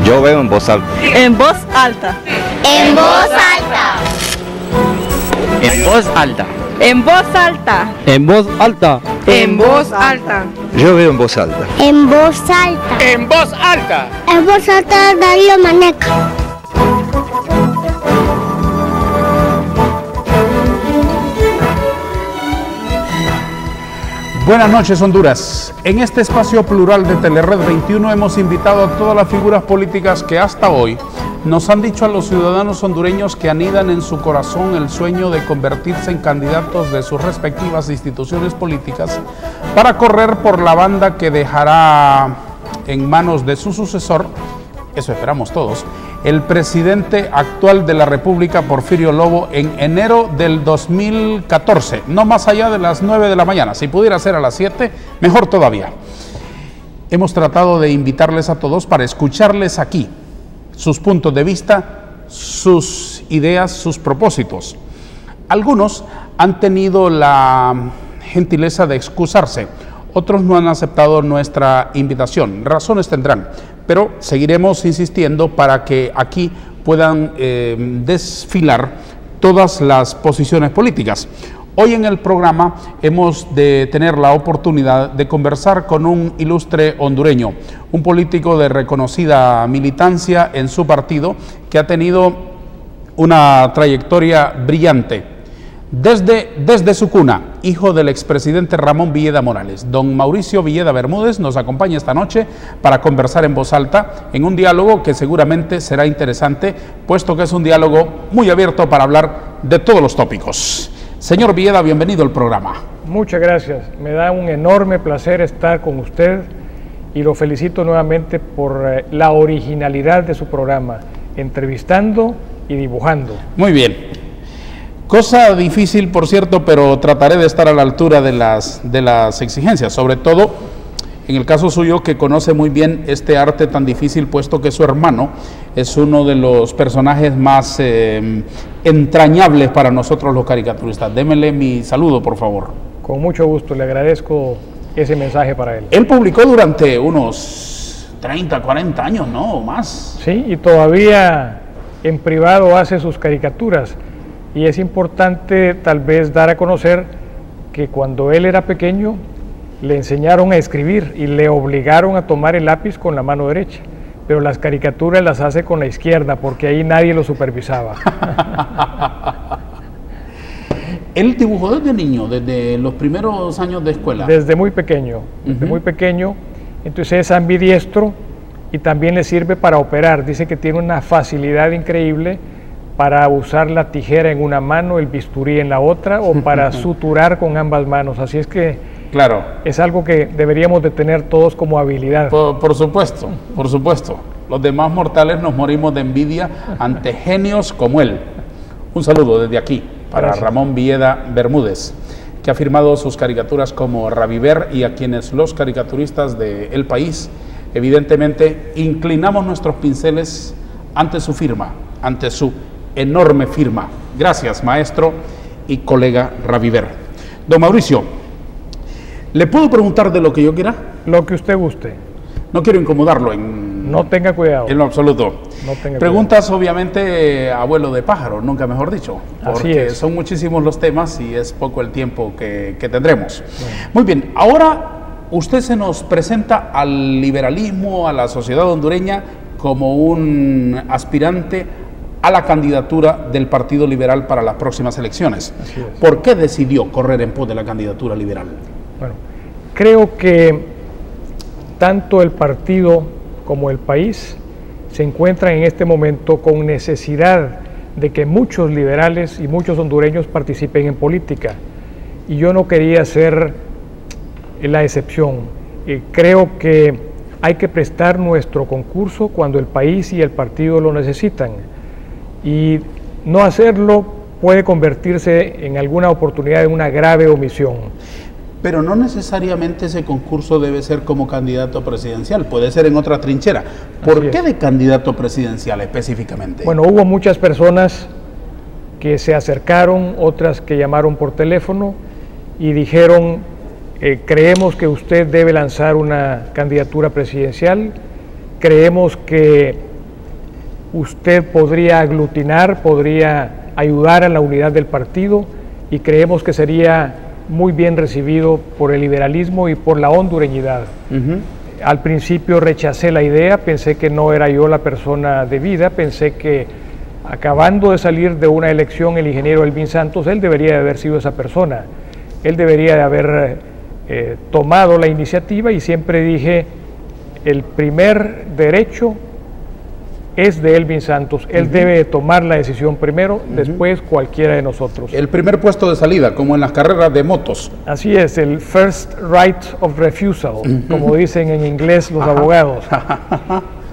Yo veo en voz alta. En voz alta. En voz alta. En voz alta. En voz alta. En voz alta. En voz alta. Yo veo en voz alta. En voz alta. En voz alta. En voz alta, Darío Maneca. Buenas noches, Honduras. En este espacio plural de Telered 21 hemos invitado a todas las figuras políticas que hasta hoy nos han dicho a los ciudadanos hondureños que anidan en su corazón el sueño de convertirse en candidatos de sus respectivas instituciones políticas para correr por la banda que dejará en manos de su sucesor, eso esperamos todos, el presidente actual de la República, Porfirio Lobo, en enero del 2014, no más allá de las 9 de la mañana. Si pudiera ser a las 7, mejor todavía. Hemos tratado de invitarles a todos para escucharles aquí, sus puntos de vista, sus ideas, sus propósitos. Algunos han tenido la gentileza de excusarse, otros no han aceptado nuestra invitación, razones tendrán, pero seguiremos insistiendo para que aquí puedan desfilar todas las posiciones políticas. Hoy en el programa hemos de tener la oportunidad de conversar con un ilustre hondureño, un político de reconocida militancia en su partido que ha tenido una trayectoria brillante. Desde su cuna, hijo del expresidente Ramón Villeda Morales, don Mauricio Villeda Bermúdez nos acompaña esta noche para conversar en voz alta en un diálogo que seguramente será interesante, puesto que es un diálogo muy abierto para hablar de todos los tópicos. Señor Villeda, bienvenido al programa. Muchas gracias, me da un enorme placer estar con usted y lo felicito nuevamente por la originalidad de su programa, entrevistando y dibujando. Muy bien. Cosa difícil, por cierto, pero trataré de estar a la altura de las exigencias, sobre todo en el caso suyo, que conoce muy bien este arte tan difícil, puesto que su hermano es uno de los personajes más entrañables para nosotros los caricaturistas. Démele mi saludo, por favor. Con mucho gusto, le agradezco ese mensaje para él. Él publicó durante unos 30, 40 años, ¿no? O más. Sí, y todavía en privado hace sus caricaturas. Y es importante tal vez dar a conocer que cuando él era pequeño le enseñaron a escribir y le obligaron a tomar el lápiz con la mano derecha, pero las caricaturas las hace con la izquierda porque ahí nadie lo supervisaba. ¿Él dibujó desde niño, desde los primeros años de escuela? Desde muy pequeño, muy pequeño. Entonces es ambidiestro y también le sirve para operar. Dice que tiene una facilidad increíble para usar la tijera en una mano, el bisturí en la otra, o para suturar con ambas manos. Así es que claro, es algo que deberíamos de tener todos como habilidad. Por supuesto, por supuesto. Los demás mortales nos morimos de envidia ante genios como él. Un saludo desde aquí para Gracias. Ramón Villeda Bermúdez, que ha firmado sus caricaturas como Raviver, y a quienes los caricaturistas del país, evidentemente, inclinamos nuestros pinceles ante su firma, ante su enorme firma. Gracias, maestro y colega Raviver. Don Mauricio, ¿le puedo preguntar de lo que yo quiera? Lo que usted guste. No quiero incomodarlo en... No tenga cuidado. En lo absoluto. No tenga Preguntas, obviamente, abuelo de pájaro, nunca mejor dicho. Así Porque es. son muchísimos los temas y es poco el tiempo que tendremos. Muy bien, ahora usted se nos presenta al liberalismo, a la sociedad hondureña, como un aspirante a la candidatura del Partido Liberal para las próximas elecciones. Así es. ¿Por qué decidió correr en pos de la candidatura liberal? Bueno, creo que tanto el partido como el país se encuentran en este momento con necesidad de que muchos liberales y muchos hondureños participen en política. Y yo no quería ser la excepción. Creo que hay que prestar nuestro concurso cuando el país y el partido lo necesitan. Y no hacerlo puede convertirse en alguna oportunidad en una grave omisión. Pero no necesariamente ese concurso debe ser como candidato presidencial, puede ser en otra trinchera. ¿Por qué de candidato presidencial específicamente? Bueno, hubo muchas personas que se acercaron, otras que llamaron por teléfono y dijeron, creemos que usted debe lanzar una candidatura presidencial, creemos que usted podría aglutinar, podría ayudar a la unidad del partido y creemos que sería muy bien recibido por el liberalismo y por la hondureñidad. Al principio rechacé la idea, pensé que no era yo la persona debida, pensé que acabando de salir de una elección el ingeniero Elvin Santos, él debería de haber sido esa persona, él debería de haber tomado la iniciativa, y siempre dije, el primer derecho es de Elvin Santos, él debe tomar la decisión primero, después cualquiera de nosotros. El primer puesto de salida, como en las carreras de motos. Así es, el first right of refusal, como dicen en inglés los abogados.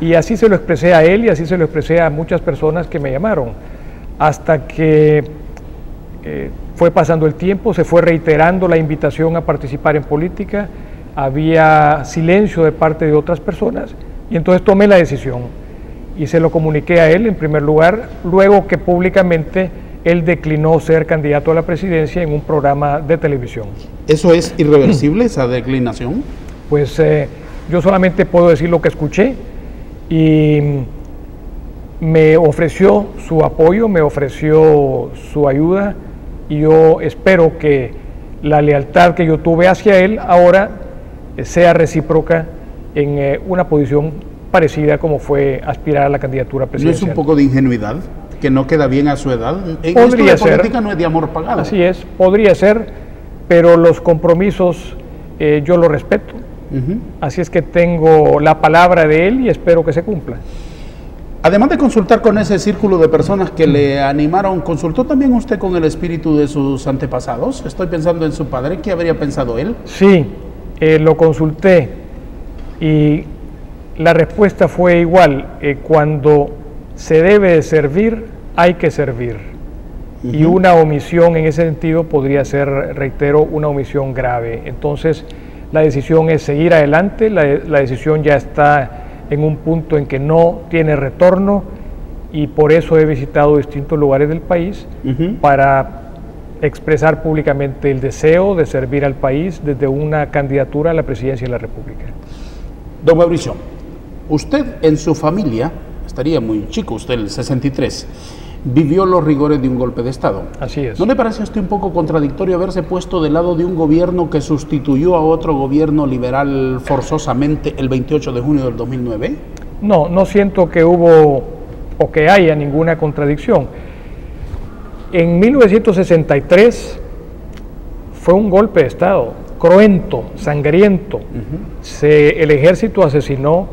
Y así se lo expresé a él y así se lo expresé a muchas personas que me llamaron, hasta que fue pasando el tiempo, se fue reiterando la invitación a participar en política, había silencio de parte de otras personas, y entonces tomé la decisión. Y se lo comuniqué a él en primer lugar, luego que públicamente él declinó ser candidato a la presidencia en un programa de televisión. ¿Eso es irreversible, esa declinación? Pues yo solamente puedo decir lo que escuché, y me ofreció su apoyo, me ofreció su ayuda, y yo espero que la lealtad que yo tuve hacia él ahora sea recíproca en una posición parecida como fue aspirar a la candidatura presidencial. ¿No es un poco de ingenuidad, que no queda bien a su edad? En Podría esto de ser. política no es de amor pagado. Así es, podría ser, pero los compromisos yo los respeto. Así es que tengo la palabra de él y espero que se cumpla. Además de consultar con ese círculo de personas que le animaron, ¿consultó también usted con el espíritu de sus antepasados? Estoy pensando en su padre, ¿qué habría pensado él? Sí, lo consulté y la respuesta fue igual, cuando se debe de servir, hay que servir. Y una omisión en ese sentido podría ser, reitero, una omisión grave. Entonces, la decisión es seguir adelante, la decisión ya está en un punto en que no tiene retorno, y por eso he visitado distintos lugares del país para expresar públicamente el deseo de servir al país desde una candidatura a la presidencia de la República. Don Mauricio, usted en su familia, estaría muy chico usted, el 63, vivió los rigores de un golpe de Estado. Así es. ¿No le parece a usted un poco contradictorio haberse puesto del lado de un gobierno que sustituyó a otro gobierno liberal forzosamente el 28 de junio del 2009? No, no siento que hubo o que haya ninguna contradicción. En 1963 fue un golpe de Estado, cruento, sangriento. El ejército asesinó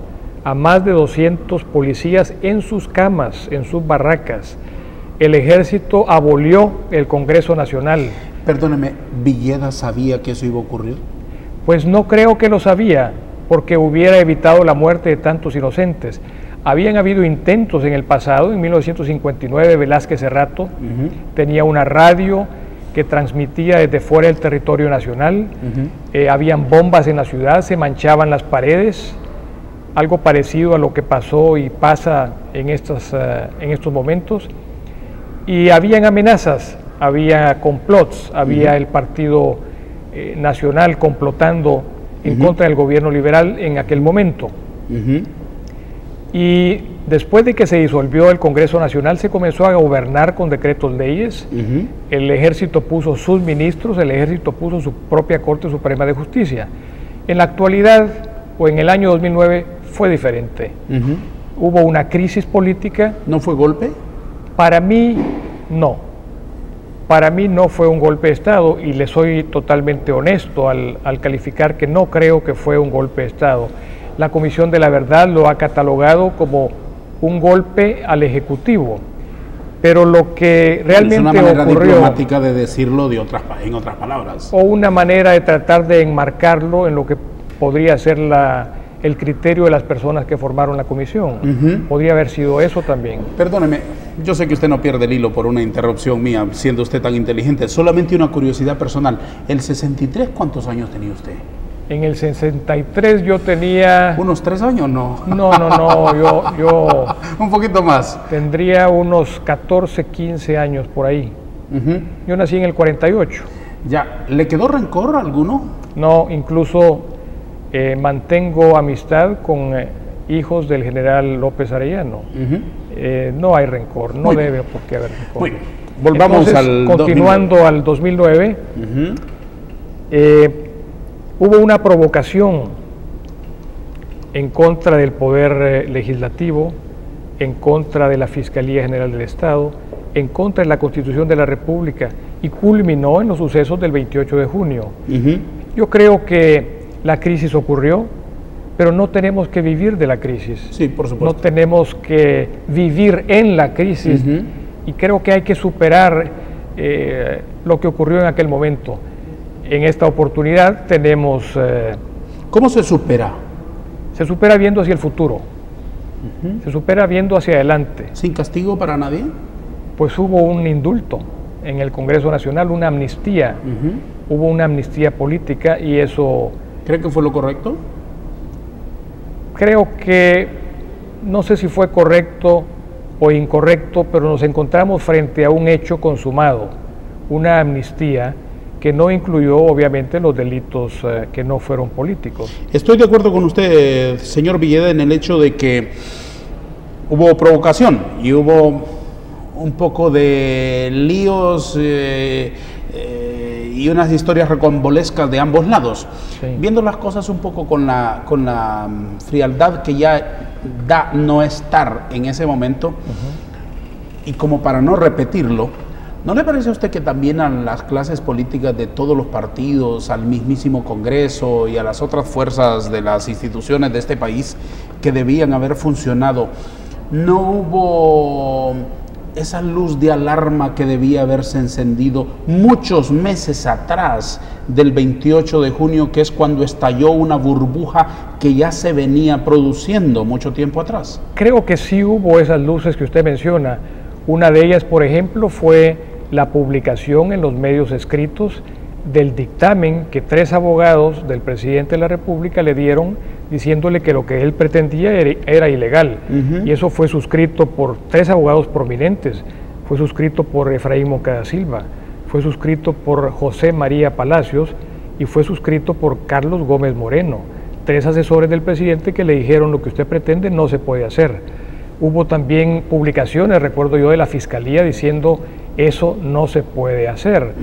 a más de 200 policías en sus camas, en sus barracas. El ejército abolió el Congreso Nacional. Perdóneme, ¿Villeda sabía que eso iba a ocurrir? Pues no creo que lo sabía, porque hubiera evitado la muerte de tantos inocentes. Habían habido intentos en el pasado, en 1959 Velázquez Cerrato tenía una radio que transmitía desde fuera del territorio nacional, habían bombas en la ciudad, se manchaban las paredes, algo parecido a lo que pasó y pasa en estos momentos, y habían amenazas, había complots, había el Partido Nacional complotando en contra del gobierno liberal en aquel momento. Y después de que se disolvió el Congreso Nacional, se comenzó a gobernar con decretos leyes, el ejército puso sus ministros, el ejército puso su propia Corte Suprema de Justicia. En la actualidad, o en el año 2009, fue diferente. Hubo una crisis política. ¿No fue golpe? Para mí, no. Para mí no fue un golpe de Estado, y le soy totalmente honesto al calificar que no creo que fue un golpe de Estado. La Comisión de la Verdad lo ha catalogado como un golpe al Ejecutivo, pero lo que realmente es una manera ocurrió, diplomática de decirlo en otras palabras. o una manera de tratar de enmarcarlo en lo que podría ser el criterio de las personas que formaron la comisión. Podría haber sido eso también. Perdóneme, yo sé que usted no pierde el hilo por una interrupción mía, siendo usted tan inteligente. Solamente una curiosidad personal. ¿El 63 cuántos años tenía usted? En el 63 yo tenía... ¿Unos 3 años? No. No, yo un poquito más. tendría unos 14, 15 años por ahí. Yo nací en el 48. Ya, ¿le quedó rencor alguno? No, incluso mantengo amistad con hijos del general López Arellano. No hay rencor, no debe por qué haber rencor. Muy bien. Volvamos Entonces, al continuando 2009. al 2009, hubo una provocación en contra del Poder Legislativo, en contra de la Fiscalía General del Estado, en contra de la Constitución de la República y culminó en los sucesos del 28 de junio. Yo creo que la crisis ocurrió, pero no tenemos que vivir de la crisis. Sí, por No supuesto. tenemos que vivir en la crisis y creo que hay que superar lo que ocurrió en aquel momento. En esta oportunidad tenemos, ¿Cómo se supera? se supera viendo hacia el futuro, se supera viendo hacia adelante. ¿Sin castigo para nadie? Pues hubo un indulto en el Congreso Nacional, una amnistía, hubo una amnistía política y eso ¿Cree que fue lo correcto? creo que, no sé si fue correcto o incorrecto, pero nos encontramos frente a un hecho consumado, una amnistía que no incluyó obviamente los delitos que no fueron políticos. Estoy de acuerdo con usted, señor Villeda, en el hecho de que hubo provocación y hubo un poco de líos y unas historias recambolescas de ambos lados. Sí. Viendo las cosas un poco con la frialdad que ya da no estar en ese momento, y como para no repetirlo, ¿no le parece a usted que también a las clases políticas de todos los partidos, al mismísimo Congreso y a las otras fuerzas de las instituciones de este país que debían haber funcionado, no hubo esa luz de alarma que debía haberse encendido muchos meses atrás del 28 de junio, que es cuando estalló una burbuja que ya se venía produciendo mucho tiempo atrás? Creo que sí hubo esas luces que usted menciona. Una de ellas, por ejemplo, fue la publicación en los medios escritos del dictamen que 3 abogados del presidente de la República le dieron diciéndole que lo que él pretendía era ilegal. Y eso fue suscrito por 3 abogados prominentes. Fue suscrito por Efraín Moncada Silva, fue suscrito por José María Palacios y fue suscrito por Carlos Gómez Moreno, 3 asesores del presidente que le dijeron: lo que usted pretende no se puede hacer. Hubo también publicaciones, recuerdo yo, de la Fiscalía diciendo: eso no se puede hacer.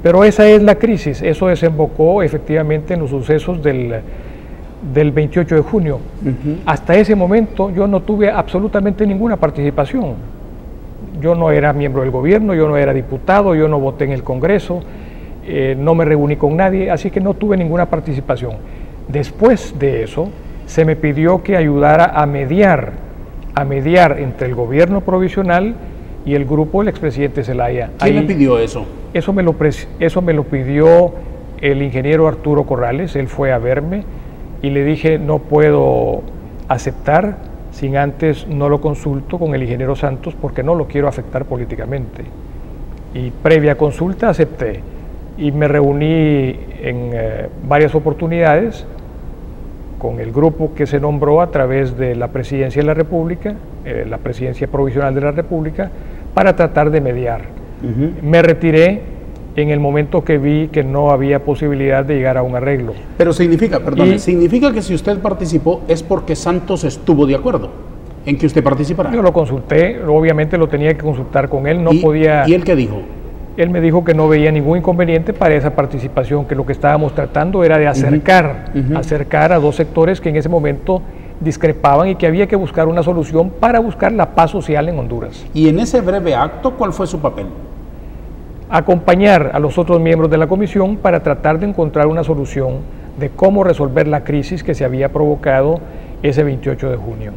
Pero esa es la crisis, eso desembocó efectivamente en los sucesos del 28 de junio. Hasta ese momento yo no tuve absolutamente ninguna participación. Yo no era miembro del gobierno, yo no era diputado, yo no voté en el Congreso, no me reuní con nadie, así que no tuve ninguna participación. Después de eso, se me pidió que ayudara a mediar entre el gobierno provisional y el grupo del expresidente Zelaya. ¿Quién le pidió eso? Eso me lo pidió el ingeniero Arturo Corrales. Él fue a verme y le dije: no puedo aceptar sin antes no lo consulto con el ingeniero Santos porque no lo quiero afectar políticamente. Y previa consulta acepté y me reuní en varias oportunidades con el grupo que se nombró a través de la Presidencia de la República, la Presidencia Provisional de la República, para tratar de mediar. Me retiré en el momento que vi que no había posibilidad de llegar a un arreglo. Pero significa que si usted participó es porque Santos estuvo de acuerdo en que usted participara. Yo lo consulté, obviamente lo tenía que consultar con él, no podía... ¿Y él qué dijo? Él me dijo que no veía ningún inconveniente para esa participación, que lo que estábamos tratando era de acercar a 2 sectores que en ese momento discrepaban y que había que buscar una solución para buscar la paz social en Honduras. Y en ese breve acto, ¿cuál fue su papel? Acompañar a los otros miembros de la comisión para tratar de encontrar una solución de cómo resolver la crisis que se había provocado ese 28 de junio.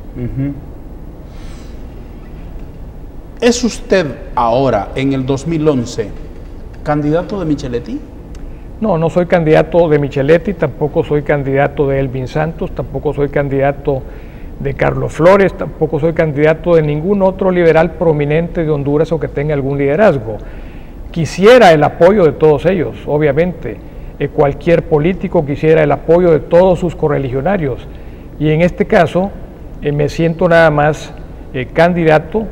¿Es usted ahora, en el 2011, candidato de Micheletti? No, no soy candidato de Micheletti, tampoco soy candidato de Elvin Santos, tampoco soy candidato de Carlos Flores, tampoco soy candidato de ningún otro liberal prominente de Honduras o que tenga algún liderazgo. Quisiera el apoyo de todos ellos, obviamente. Cualquier político quisiera el apoyo de todos sus correligionarios. Y en este caso me siento nada más candidato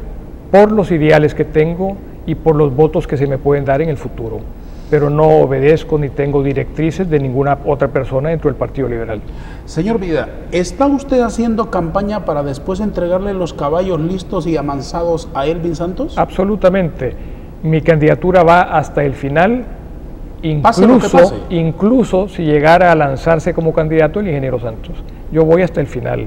por los ideales que tengo y por los votos que se me pueden dar en el futuro. pero no obedezco ni tengo directrices de ninguna otra persona dentro del Partido Liberal. Señor Vida, ¿está usted haciendo campaña para después entregarle los caballos listos y amansados a Elvin Santos? Absolutamente. Mi candidatura va hasta el final, Pase lo que pase. incluso si llegara a lanzarse como candidato el ingeniero Santos. Yo voy hasta el final.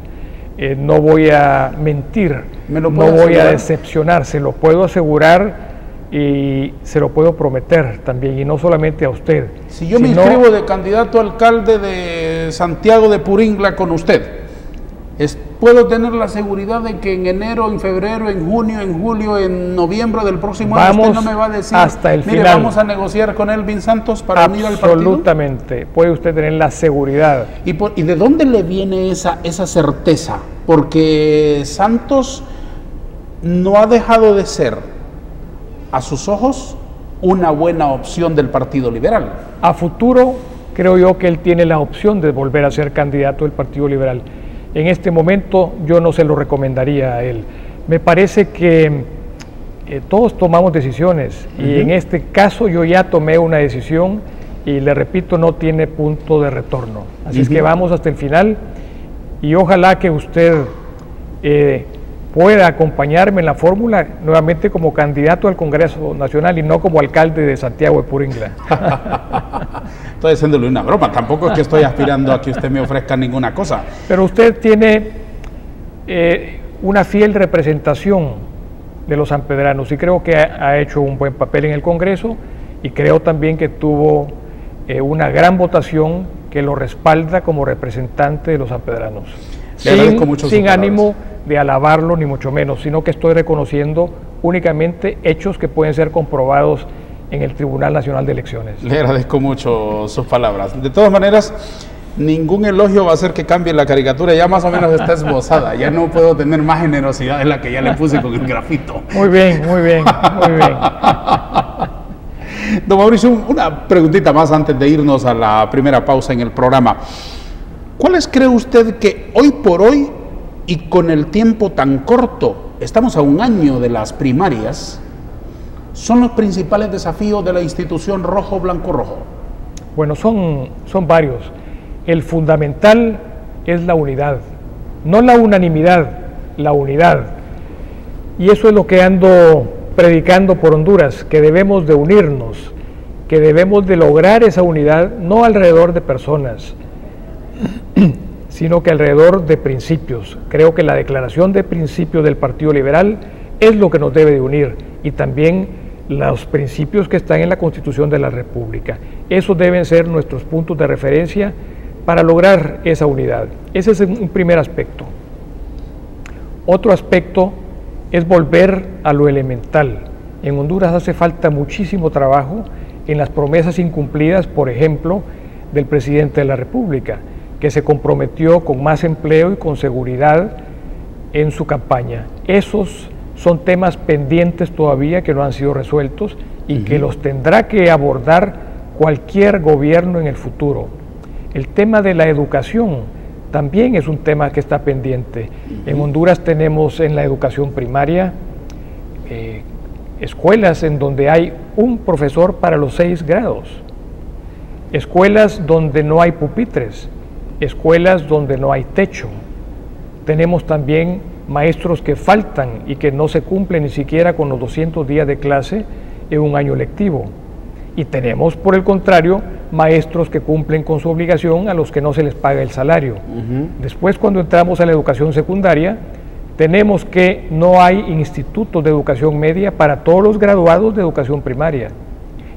No voy a mentir, no voy a decepcionar, se lo puedo asegurar y se lo puedo prometer también, y no solamente a usted. Si yo me inscribo de candidato a alcalde de Santiago de Puringla con usted, ¿puedo tener la seguridad de que en enero, en febrero, en junio, en julio, en noviembre del próximo año usted no me va a decir, hasta el mire, final, vamos a negociar con Elvin Santos para unir al partido? Absolutamente, puede usted tener la seguridad. ¿Y de dónde le viene esa certeza? Porque Santos no ha dejado de ser, a sus ojos, una buena opción del Partido Liberal. A futuro, creo yo que él tiene la opción de volver a ser candidato del Partido Liberal. En este momento yo no se lo recomendaría a él. Me parece que todos tomamos decisiones y en este caso yo ya tomé una decisión y le repito, no tiene punto de retorno. Así es que vamos hasta el final y ojalá que usted pueda acompañarme en la fórmula nuevamente como candidato al Congreso Nacional y no como alcalde de Santiago de Puringla. Estoy haciéndole una broma, tampoco es que estoy aspirando a que usted me ofrezca ninguna cosa. Pero usted tiene una fiel representación de los sanpedranos y creo que ha hecho un buen papel en el Congreso y creo también que tuvo una gran votación que lo respalda como representante de los sanpedranos. Sin ánimo de alabarlo ni mucho menos, sino que estoy reconociendo únicamente hechos que pueden ser comprobados en el Tribunal Nacional de Elecciones. Le agradezco mucho sus palabras. De todas maneras, ningún elogio va a hacer que cambie la caricatura, ya más o menos está esbozada, ya no puedo tener más generosidad de la que ya le puse con el grafito. Muy bien, muy bien, muy bien. Don Mauricio, una preguntita más antes de irnos a la primera pausa en el programa. ¿Cuáles cree usted que hoy por hoy y con el tiempo tan corto, estamos a un año de las primarias, son los principales desafíos de la institución Rojo Blanco Rojo? Bueno, son varios. El fundamental es la unidad, no la unanimidad, la unidad. Y eso es lo que ando predicando por Honduras, que debemos de unirnos, que debemos de lograr esa unidad, no alrededor de personas, sino que alrededor de principios. Creo que la declaración de principios del Partido Liberal es lo que nos debe de unir y también los principios que están en la Constitución de la República. Esos deben ser nuestros puntos de referencia para lograr esa unidad. Ese es un primer aspecto. Otro aspecto es volver a lo elemental. En Honduras hace falta muchísimo trabajo en las promesas incumplidas, por ejemplo, del presidente de la República, que se comprometió con más empleo y con seguridad en su campaña. Esos son temas pendientes todavía que no han sido resueltos y que los tendrá que abordar cualquier gobierno en el futuro. El tema de la educación también es un tema que está pendiente. En Honduras tenemos en la educación primaria escuelas en donde hay un profesor para los 6 grados, escuelas donde no hay pupitres, escuelas donde no hay techo. Tenemos también maestros que faltan y que no se cumplen ni siquiera con los 200 días de clase en un año lectivo. Y tenemos, por el contrario, maestros que cumplen con su obligación a los que no se les paga el salario. Después, cuando entramos a la educación secundaria, tenemos que no hay institutos de educación media para todos los graduados de educación primaria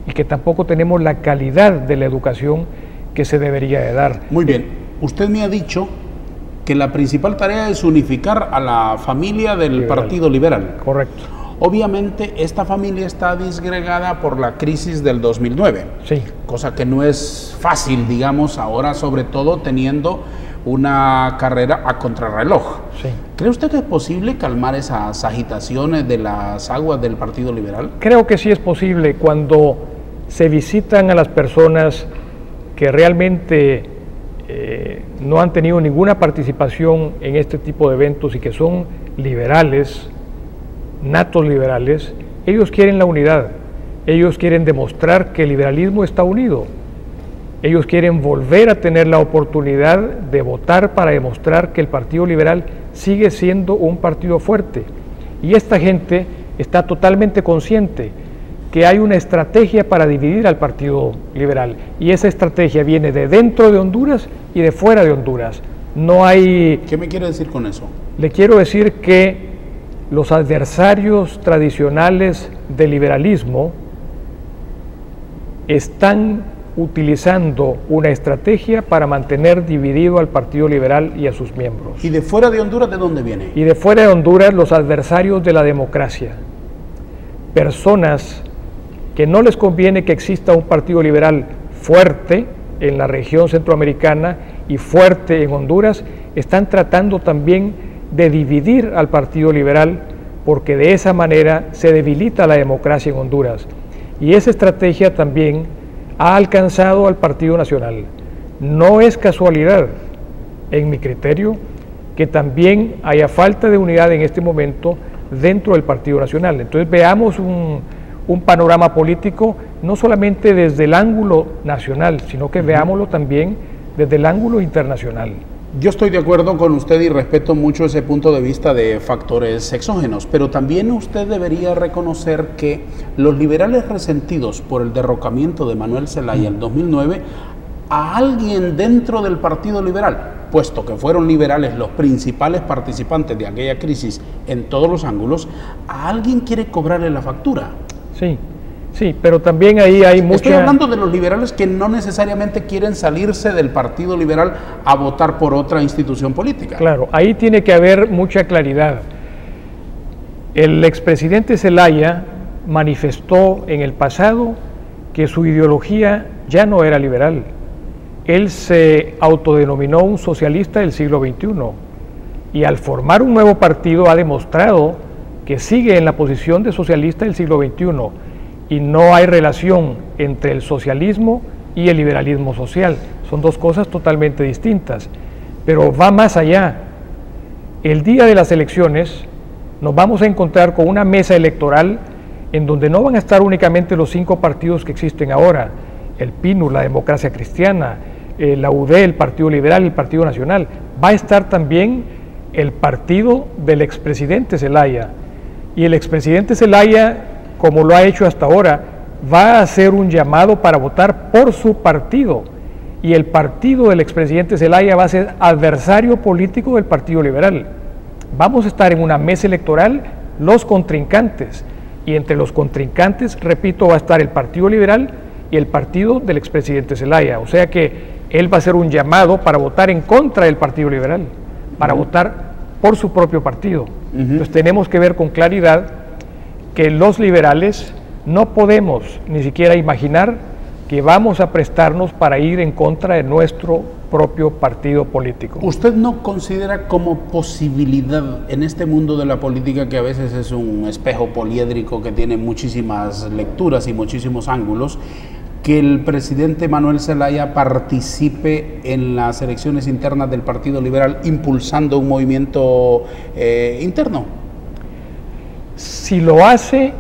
y que tampoco tenemos la calidad de la educación que se debería de dar. Muy bien, usted me ha dicho que la principal tarea es unificar a la familia del Partido Liberal. Correcto. Obviamente esta familia está disgregada por la crisis del 2009, sí, cosa que no es fácil, digamos, ahora sobre todo teniendo una carrera a contrarreloj. Sí. ¿Cree usted que es posible calmar esas agitaciones de las aguas del Partido Liberal? Creo que sí es posible cuando se visitan a las personas que realmente no han tenido ninguna participación en este tipo de eventos y que son liberales, natos liberales. Ellos quieren la unidad, Ellos quieren demostrar que el liberalismo está unido. Ellos quieren volver a tener la oportunidad de votar para demostrar que el Partido Liberal sigue siendo un partido fuerte. Y esta gente está totalmente consciente que hay una estrategia para dividir al Partido Liberal. Y esa estrategia viene de dentro de Honduras y de fuera de Honduras. No hay... ¿Qué me quiere decir con eso? Le quiero decir que los adversarios tradicionales del liberalismo están utilizando una estrategia para mantener dividido al Partido Liberal y a sus miembros. ¿Y de fuera de Honduras de dónde viene? Y de fuera de Honduras, los adversarios de la democracia. Personas que no les conviene que exista un Partido Liberal fuerte en la región centroamericana y fuerte en Honduras, están tratando también de dividir al Partido Liberal, porque de esa manera se debilita la democracia en Honduras. Y esa estrategia también ha alcanzado al Partido Nacional. No es casualidad, en mi criterio, que también haya falta de unidad en este momento dentro del Partido Nacional. Entonces veamos un panorama político no solamente desde el ángulo nacional, sino que veámoslo también desde el ángulo internacional. Yo estoy de acuerdo con usted y respeto mucho ese punto de vista de factores exógenos, pero también usted debería reconocer que los liberales resentidos por el derrocamiento de Manuel Zelaya en 2009, a alguien dentro del Partido Liberal, puesto que fueron liberales los principales participantes de aquella crisis en todos los ángulos, a alguien quiere cobrarle la factura. Sí. Sí, pero también ahí hay mucha... Estoy hablando de los liberales que no necesariamente quieren salirse del Partido Liberal a votar por otra institución política. Claro, ahí tiene que haber mucha claridad. El expresidente Zelaya manifestó en el pasado que su ideología ya no era liberal. Él se autodenominó un socialista del siglo XXI y al formar un nuevo partido ha demostrado que sigue en la posición de socialista del siglo XXI. Y no hay relación entre el socialismo y el liberalismo social. Son dos cosas totalmente distintas. Pero va más allá. El día de las elecciones nos vamos a encontrar con una mesa electoral en donde no van a estar únicamente los 5 partidos que existen ahora, el PINU, la Democracia Cristiana, la UD, el Partido Liberal y el Partido Nacional. Va a estar también el partido del expresidente Zelaya. Y el expresidente Zelaya, como lo ha hecho hasta ahora, va a hacer un llamado para votar por su partido, y el partido del expresidente Zelaya va a ser adversario político del Partido Liberal. Vamos a estar en una mesa electoral los contrincantes, y entre los contrincantes, repito, va a estar el Partido Liberal y el partido del expresidente Zelaya. O sea que él va a hacer un llamado para votar en contra del Partido Liberal, para votar por su propio partido. Entonces tenemos que ver con claridad que los liberales no podemos ni siquiera imaginar que vamos a prestarnos para ir en contra de nuestro propio partido político. ¿Usted no considera como posibilidad en este mundo de la política, que a veces es un espejo poliédrico que tiene muchísimas lecturas y muchísimos ángulos, que el presidente Manuel Zelaya participe en las elecciones internas del Partido Liberal impulsando un movimiento interno? Si lo hace,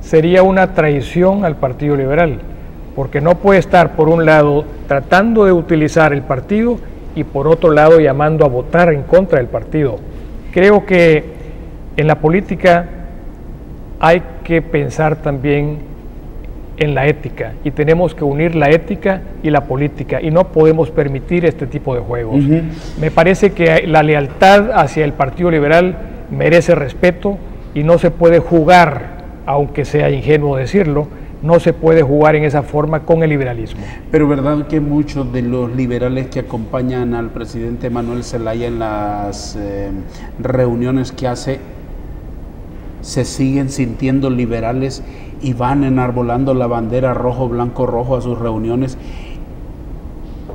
sería una traición al Partido Liberal, porque no puede estar por un lado tratando de utilizar el partido y por otro lado llamando a votar en contra del partido. Creo que en la política hay que pensar también en la ética, y tenemos que unir la ética y la política, y no podemos permitir este tipo de juegos. Me parece que la lealtad hacia el Partido Liberal merece respeto, y no se puede jugar, aunque sea ingenuo decirlo, no se puede jugar en esa forma con el liberalismo. Pero verdad que muchos de los liberales que acompañan al presidente Manuel Zelaya en las reuniones que hace se siguen sintiendo liberales y van enarbolando la bandera rojo, blanco, rojo a sus reuniones,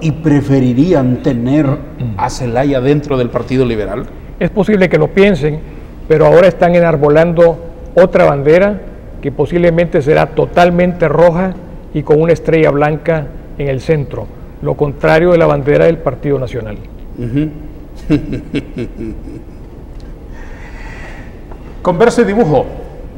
y preferirían tener a Zelaya dentro del Partido Liberal. Es posible que lo piensen, pero ahora están enarbolando otra bandera que posiblemente será totalmente roja y con una estrella blanca en el centro, lo contrario de la bandera del Partido Nacional. Con verso y dibujo,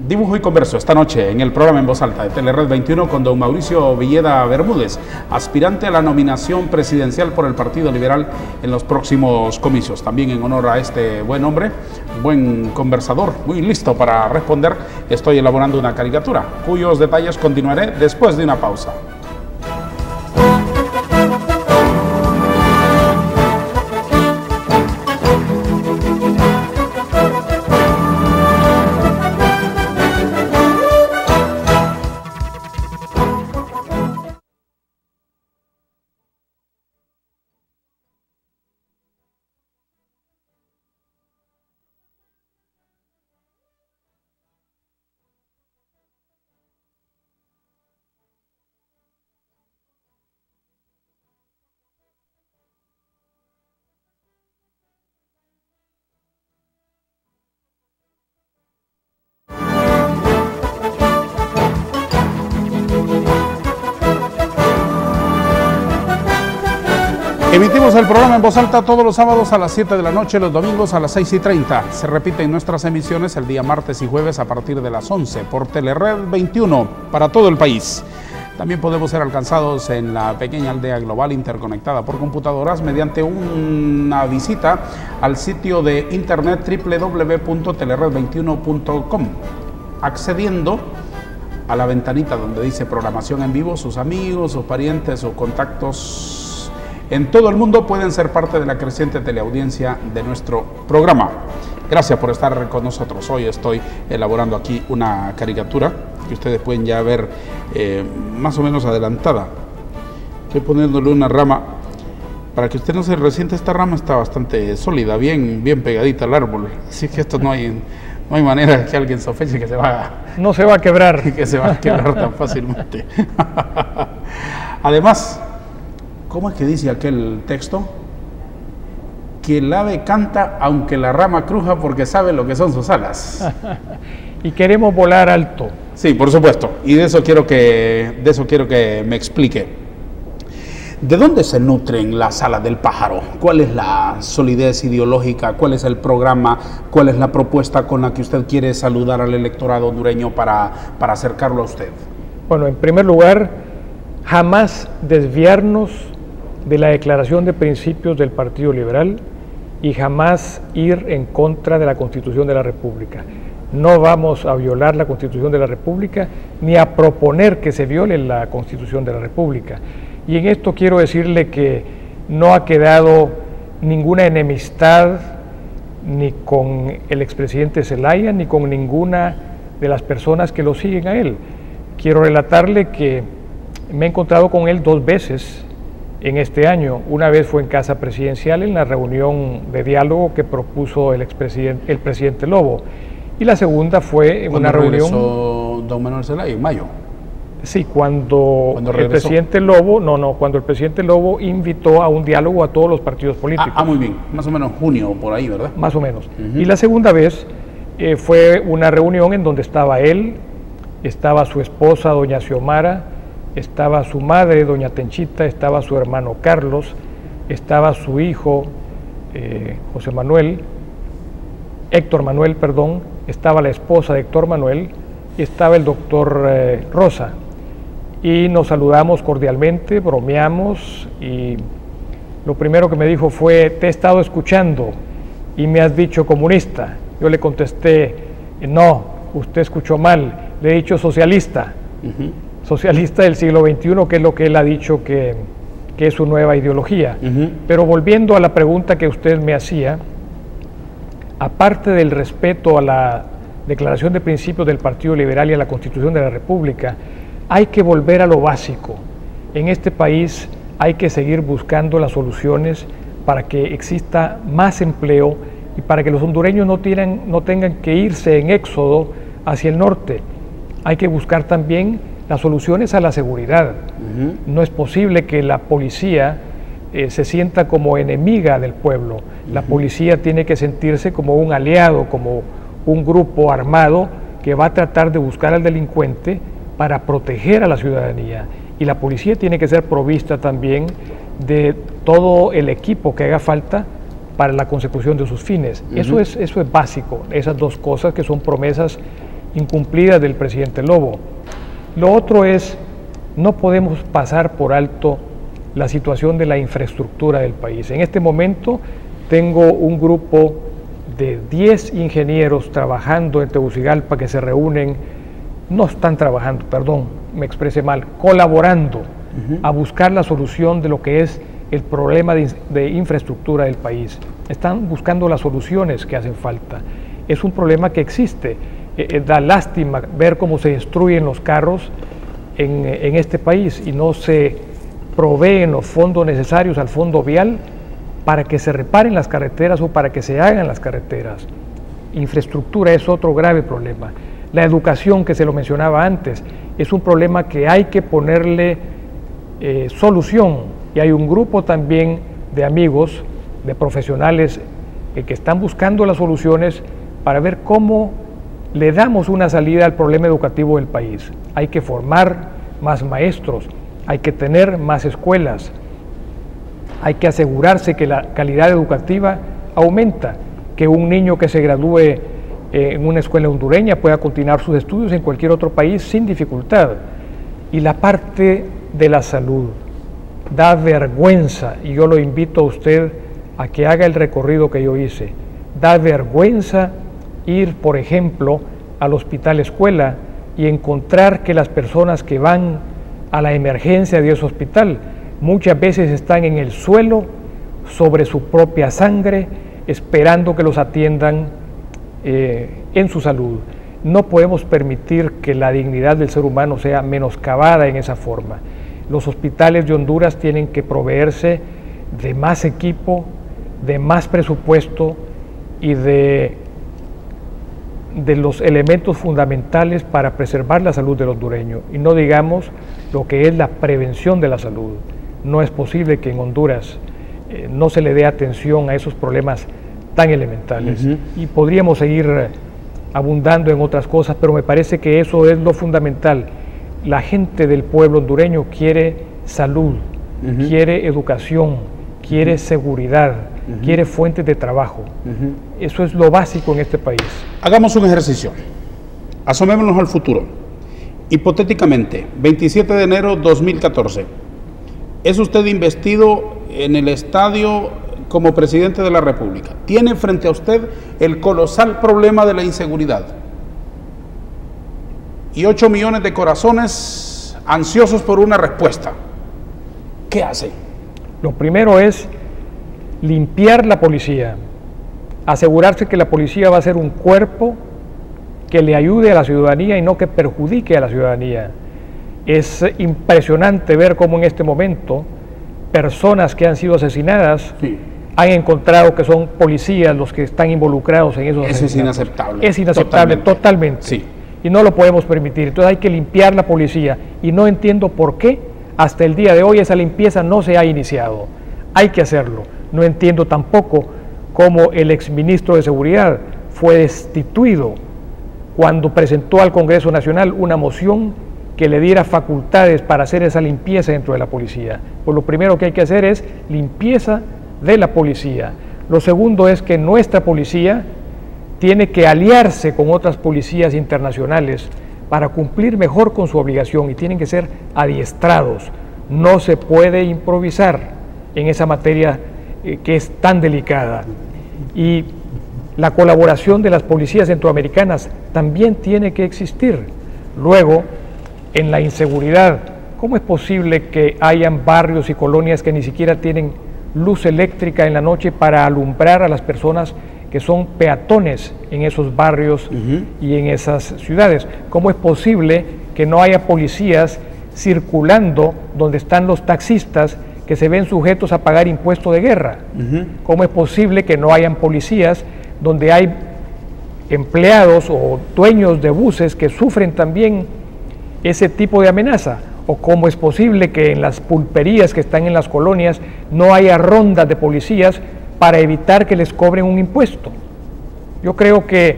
Dibujo y converso esta noche en el programa En Voz Alta de Telered 21 con don Mauricio Villeda Bermúdez, aspirante a la nominación presidencial por el Partido Liberal en los próximos comicios. También en honor a este buen hombre, buen conversador, muy listo para responder, estoy elaborando una caricatura, cuyos detalles continuaré después de una pausa. Emitimos el programa En Voz Alta todos los sábados a las 7 de la noche, los domingos a las 6:30. Se repiten nuestras emisiones el día martes y jueves a partir de las 11 por Telered 21 para todo el país. También podemos ser alcanzados en la pequeña aldea global interconectada por computadoras mediante una visita al sitio de internet www.telered21.com, accediendo a la ventanita donde dice programación en vivo. Sus amigos, sus parientes, sus contactos en todo el mundo pueden ser parte de la creciente teleaudiencia de nuestro programa. Gracias por estar con nosotros. Hoy estoy elaborando aquí una caricatura que ustedes pueden ya ver más o menos adelantada. Estoy poniéndole una rama para que usted no se resienta. Esta rama está bastante sólida, bien pegadita al árbol. Así que esto no hay manera de que alguien sospeche que se va No se va a quebrar. que se va a quebrar tan fácilmente. Además, ¿cómo es que dice aquel texto? Que el ave canta aunque la rama cruja porque sabe lo que son sus alas. Y queremos volar alto. Sí, por supuesto. Y de eso quiero que me explique. ¿De dónde se nutren las alas del pájaro? ¿Cuál es la solidez ideológica? ¿Cuál es el programa? ¿Cuál es la propuesta con la que usted quiere saludar al electorado hondureño para acercarlo a usted? Bueno, en primer lugar, jamás desviarnos de la declaración de principios del Partido Liberal y jamás ir en contra de la Constitución de la República. No vamos a violar la Constitución de la República ni a proponer que se viole la Constitución de la República. Y en esto quiero decirle que no ha quedado ninguna enemistad ni con el expresidente Zelaya ni con ninguna de las personas que lo siguen a él. Quiero relatarle que me he encontrado con él 2 veces en este año. Una vez fue en Casa Presidencial en la reunión de diálogo que propuso el presidente Lobo, y la segunda fue en una reunión. ¿Cuándo regresó don Manuel Zelaya? ¿En mayo? Sí, cuando el presidente Lobo, cuando el presidente Lobo invitó a un diálogo a todos los partidos políticos. Muy bien, más o menos junio por ahí, ¿verdad? Más o menos. Y la segunda vez fue una reunión en donde estaba él, estaba su esposa, doña Xiomara, estaba su madre, doña Tenchita, estaba su hermano Carlos, estaba su hijo Héctor Manuel, estaba la esposa de Héctor Manuel, y estaba el doctor Rosa. Y nos saludamos cordialmente, bromeamos, y lo primero que me dijo fue: te he estado escuchando y me has dicho comunista. Yo le contesté: no, usted escuchó mal, le he dicho socialista. Socialista del siglo XXI, que es lo que él ha dicho que es su nueva ideología. Pero volviendo a la pregunta que usted me hacía, aparte del respeto a la Declaración de Principios del Partido Liberal y a la Constitución de la República, hay que volver a lo básico. En este país hay que seguir buscando las soluciones para que exista más empleo y para que los hondureños no tengan que irse en éxodo hacia el norte. Hay que buscar también las soluciones a la seguridad. No es posible que la policía se sienta como enemiga del pueblo. La policía tiene que sentirse como un aliado, como un grupo armado que va a tratar de buscar al delincuente para proteger a la ciudadanía. Y la policía tiene que ser provista también de todo el equipo que haga falta para la consecución de sus fines. Eso es básico, esas 2 cosas que son promesas incumplidas del presidente Lobo. Lo otro es, no podemos pasar por alto la situación de la infraestructura del país. En este momento tengo un grupo de 10 ingenieros trabajando en Tegucigalpa que se reúnen, no están trabajando, perdón, me expresé mal, colaborando a buscar la solución de lo que es el problema de infraestructura del país. Están buscando las soluciones que hacen falta. Es un problema que existe. Da lástima ver cómo se destruyen los carros en este país y no se proveen los fondos necesarios al fondo vial para que se reparen las carreteras o para que se hagan las carreteras. Infraestructura es otro grave problema. La educación, que se lo mencionaba antes, es un problema que hay que ponerle solución, y hay un grupo también de amigos, de profesionales que están buscando las soluciones para ver cómo le damos una salida al problema educativo del país. Hay que formar más maestros, hay que tener más escuelas, hay que asegurarse que la calidad educativa aumenta, que un niño que se gradúe en una escuela hondureña pueda continuar sus estudios en cualquier otro país sin dificultad. Y la parte de la salud, da vergüenza, y yo lo invito a usted a que haga el recorrido que yo hice. Da vergüenza ir, por ejemplo, al hospital escuela y encontrar que las personas que van a la emergencia de ese hospital muchas veces están en el suelo, sobre su propia sangre, esperando que los atiendan en su salud. No podemos permitir que la dignidad del ser humano sea menoscabada en esa forma. Los hospitales de Honduras tienen que proveerse de más equipo, de más presupuesto y de los elementos fundamentales para preservar la salud del hondureño. Y no digamos lo que es la prevención de la salud. No es posible que en Honduras no se le dé atención a esos problemas tan elementales. Y podríamos seguir abundando en otras cosas, pero me parece que eso es lo fundamental. La gente del pueblo hondureño quiere salud, quiere educación, quiere seguridad, quiere fuentes de trabajo. Eso es lo básico en este país. Hagamos un ejercicio. Asomémonos al futuro. Hipotéticamente, 27 de enero 2014, es usted investido en el estadio como presidente de la República. Tiene frente a usted el colosal problema de la inseguridad. Y 8 millones de corazones ansiosos por una respuesta. ¿Qué hace? Lo primero es limpiar la policía, asegurarse que la policía va a ser un cuerpo que le ayude a la ciudadanía y no que perjudique a la ciudadanía. Es impresionante ver cómo en este momento personas que han sido asesinadas han encontrado que son policías los que están involucrados en esos asesinatos. Eso es inaceptable. Es inaceptable, totalmente. Sí. Y no lo podemos permitir. Entonces hay que limpiar la policía y no entiendo por qué hasta el día de hoy esa limpieza no se ha iniciado. Hay que hacerlo. No entiendo tampoco cómo el exministro de Seguridad fue destituido cuando presentó al Congreso Nacional una moción que le diera facultades para hacer esa limpieza dentro de la policía. Pues lo primero que hay que hacer es limpieza de la policía. Lo segundo es que nuestra policía tiene que aliarse con otras policías internacionales para cumplir mejor con su obligación y tienen que ser adiestrados. No se puede improvisar en esa materia que es tan delicada. Y la colaboración de las policías centroamericanas también tiene que existir. Luego, en la inseguridad, ¿cómo es posible que hayan barrios y colonias que ni siquiera tienen luz eléctrica en la noche para alumbrar a las personas que son peatones en esos barrios y en esas ciudades? ¿Cómo es posible que no haya policías circulando donde están los taxistas que se ven sujetos a pagar impuesto de guerra? ¿Cómo es posible que no hayan policías donde hay empleados o dueños de buses que sufren también ese tipo de amenaza? ¿O cómo es posible que en las pulperías que están en las colonias no haya rondas de policías para evitar que les cobren un impuesto? Yo creo que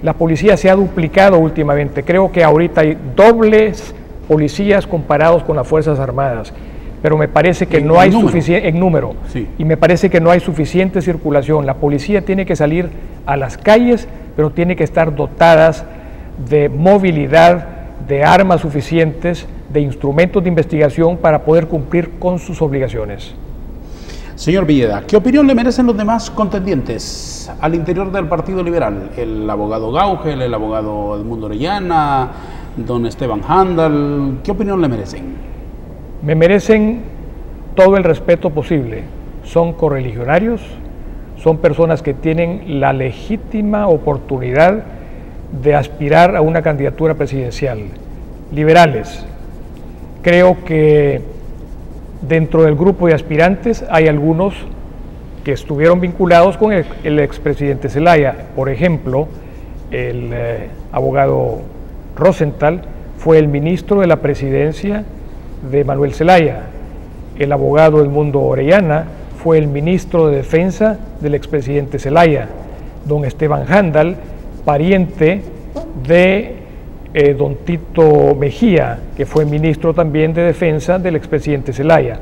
la policía se ha duplicado últimamente. Creo que ahorita hay dobles policías comparados con las Fuerzas Armadas, pero me parece que no hay suficiente en número, y me parece que no hay suficiente circulación. La policía tiene que salir a las calles, pero tiene que estar dotadas de movilidad, de armas suficientes, de instrumentos de investigación para poder cumplir con sus obligaciones. Señor Villeda, ¿qué opinión le merecen los demás contendientes al interior del Partido Liberal? El abogado Gaugel, el abogado Edmundo Orellana, don Esteban Handal, ¿qué opinión le merecen? Me merecen todo el respeto posible. Son correligionarios, son personas que tienen la legítima oportunidad de aspirar a una candidatura presidencial. Liberales. Creo que dentro del grupo de aspirantes hay algunos que estuvieron vinculados con el expresidente Zelaya. Por ejemplo, el abogado Rosenthal fue el ministro de la presidencia de Manuel Zelaya. El abogado Edmundo Orellana fue el ministro de defensa del expresidente Zelaya. Don Esteban Handal, pariente de don Tito Mejía, que fue ministro también de defensa del expresidente Zelaya.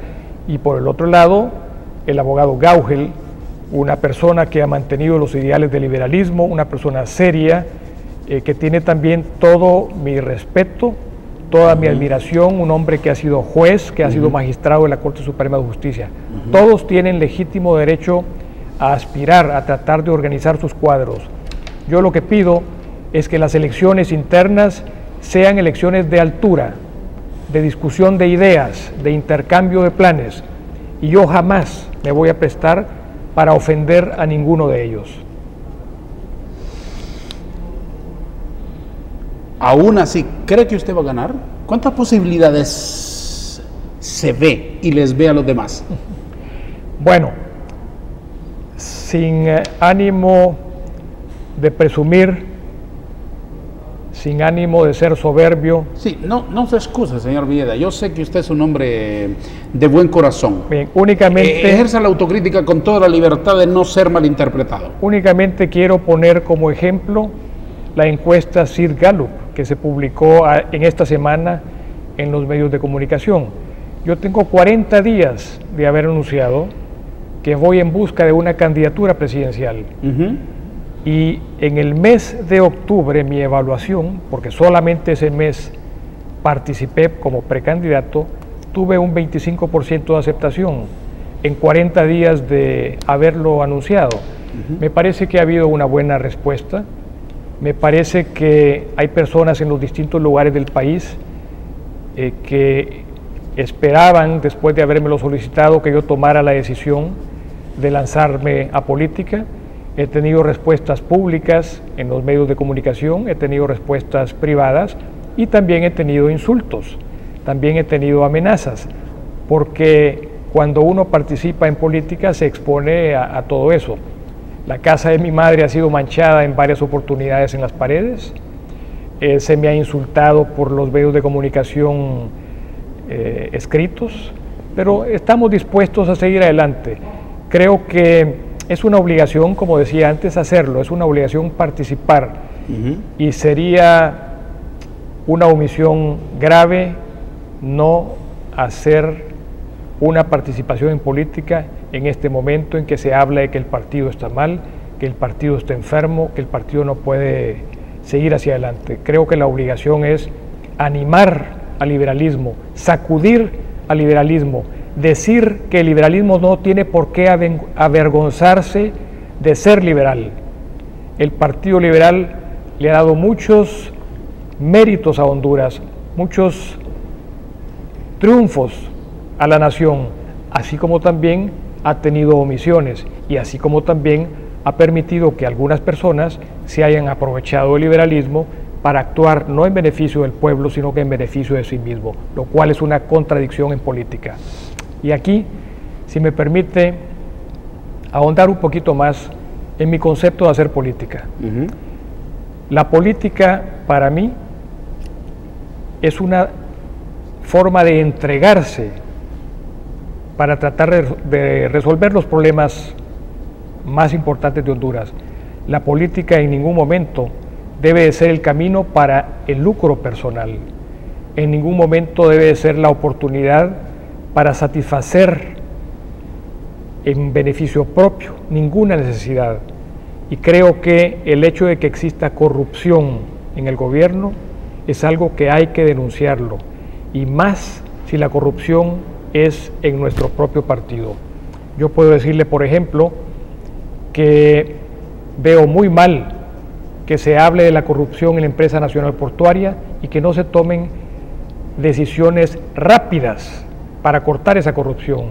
Y por el otro lado, el abogado Gaugel, una persona que ha mantenido los ideales del liberalismo, una persona seria, que tiene también todo mi respeto, toda mi admiración, un hombre que ha sido juez, que ha sido magistrado de la Corte Suprema de Justicia. Todos tienen legítimo derecho a aspirar, a tratar de organizar sus cuadros. Yo lo que pido es que las elecciones internas sean elecciones de altura, de discusión de ideas, de intercambio de planes, y yo jamás me voy a prestar para ofender a ninguno de ellos. Aún así, ¿cree que usted va a ganar? ¿Cuántas posibilidades se ve y les ve a los demás? Bueno, sin ánimo de presumir, sin ánimo de ser soberbio. Sí, no se excuse, señor Villeda. Yo sé que usted es un hombre de buen corazón. Bien, únicamente ejerza la autocrítica con toda la libertad de no ser malinterpretado. Únicamente quiero poner como ejemplo la encuesta Sid Gallup, que se publicó en esta semana en los medios de comunicación. Yo tengo 40 días de haber anunciado que voy en busca de una candidatura presidencial. Y en el mes de octubre mi evaluación, porque solamente ese mes participé como precandidato, tuve un 25% de aceptación en 40 días de haberlo anunciado. Me parece que ha habido una buena respuesta, me parece que hay personas en los distintos lugares del país que esperaban, después de habérmelo solicitado, que yo tomara la decisión de lanzarme a política. He tenido respuestas públicas en los medios de comunicación, he tenido respuestas privadas y también he tenido insultos, también he tenido amenazas, porque cuando uno participa en política se expone a todo eso. La casa de mi madre ha sido manchada en varias oportunidades en las paredes, se me ha insultado por los medios de comunicación escritos, pero estamos dispuestos a seguir adelante. Creo que es una obligación, como decía antes, hacerlo, es una obligación participar y sería una omisión grave no hacer una participación en política en este momento en que se habla de que el partido está mal, que el partido está enfermo, que el partido no puede seguir hacia adelante. Creo que la obligación es animar al liberalismo, sacudir al liberalismo, decir que el liberalismo no tiene por qué avergonzarse de ser liberal. El Partido Liberal le ha dado muchos méritos a Honduras, muchos triunfos a la nación, así como también ha tenido omisiones y así como también ha permitido que algunas personas se hayan aprovechado del liberalismo para actuar no en beneficio del pueblo, sino que en beneficio de sí mismo, lo cual es una contradicción en política. Y aquí, si me permite, ahondar un poquito más en mi concepto de hacer política. La política, para mí, es una forma de entregarse para tratar de resolver los problemas más importantes de Honduras. La política en ningún momento debe de ser el camino para el lucro personal. En ningún momento debe de ser la oportunidad para satisfacer en beneficio propio ninguna necesidad. Y creo que el hecho de que exista corrupción en el gobierno es algo que hay que denunciarlo, y más si la corrupción es en nuestro propio partido. Yo puedo decirle, por ejemplo, que veo muy mal que se hable de la corrupción en la empresa nacional portuaria y que no se tomen decisiones rápidas para cortar esa corrupción.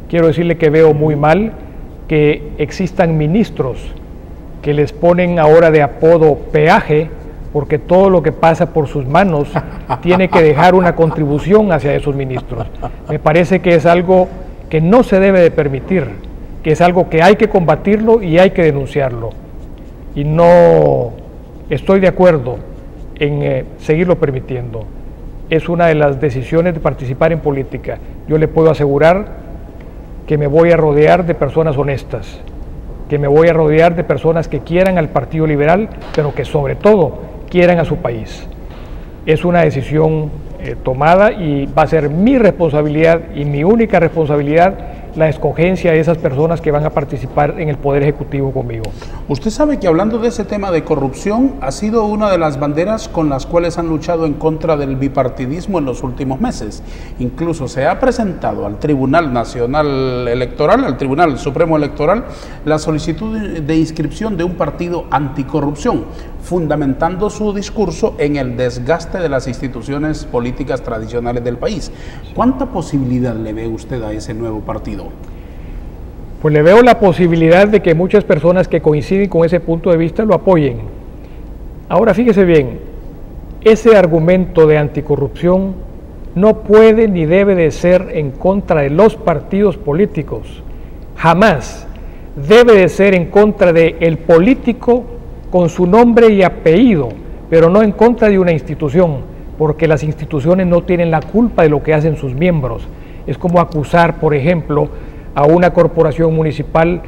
Quiero decirle que veo muy mal que existan ministros que les ponen ahora de apodo peaje, porque todo lo que pasa por sus manos tiene que dejar una contribución hacia esos ministros. Me parece que es algo que no se debe de permitir, que es algo que hay que combatirlo y hay que denunciarlo. Y no estoy de acuerdo en seguirlo permitiendo. Es una de las decisiones de participar en política. Yo le puedo asegurar que me voy a rodear de personas honestas, que me voy a rodear de personas que quieran al Partido Liberal, pero que sobre todo quieran a su país. Es una decisión tomada y va a ser mi responsabilidad y mi única responsabilidad la escogencia de esas personas que van a participar en el Poder Ejecutivo conmigo. Usted sabe que hablando de ese tema de corrupción, ha sido una de las banderas con las cuales han luchado en contra del bipartidismo en los últimos meses. Incluso se ha presentado al Tribunal Nacional Electoral, al Tribunal Supremo Electoral, la solicitud de inscripción de un partido anticorrupción, fundamentando su discurso en el desgaste de las instituciones políticas tradicionales del país. ¿Cuánta posibilidad le ve usted a ese nuevo partido? Pues le veo la posibilidad de que muchas personas que coinciden con ese punto de vista lo apoyen. Ahora fíjese bien, ese argumento de anticorrupción no puede ni debe de ser en contra de los partidos políticos. Jamás debe de ser en contra del político con su nombre y apellido, pero no en contra de una institución, porque las instituciones no tienen la culpa de lo que hacen sus miembros. Es como acusar, por ejemplo, a una corporación municipal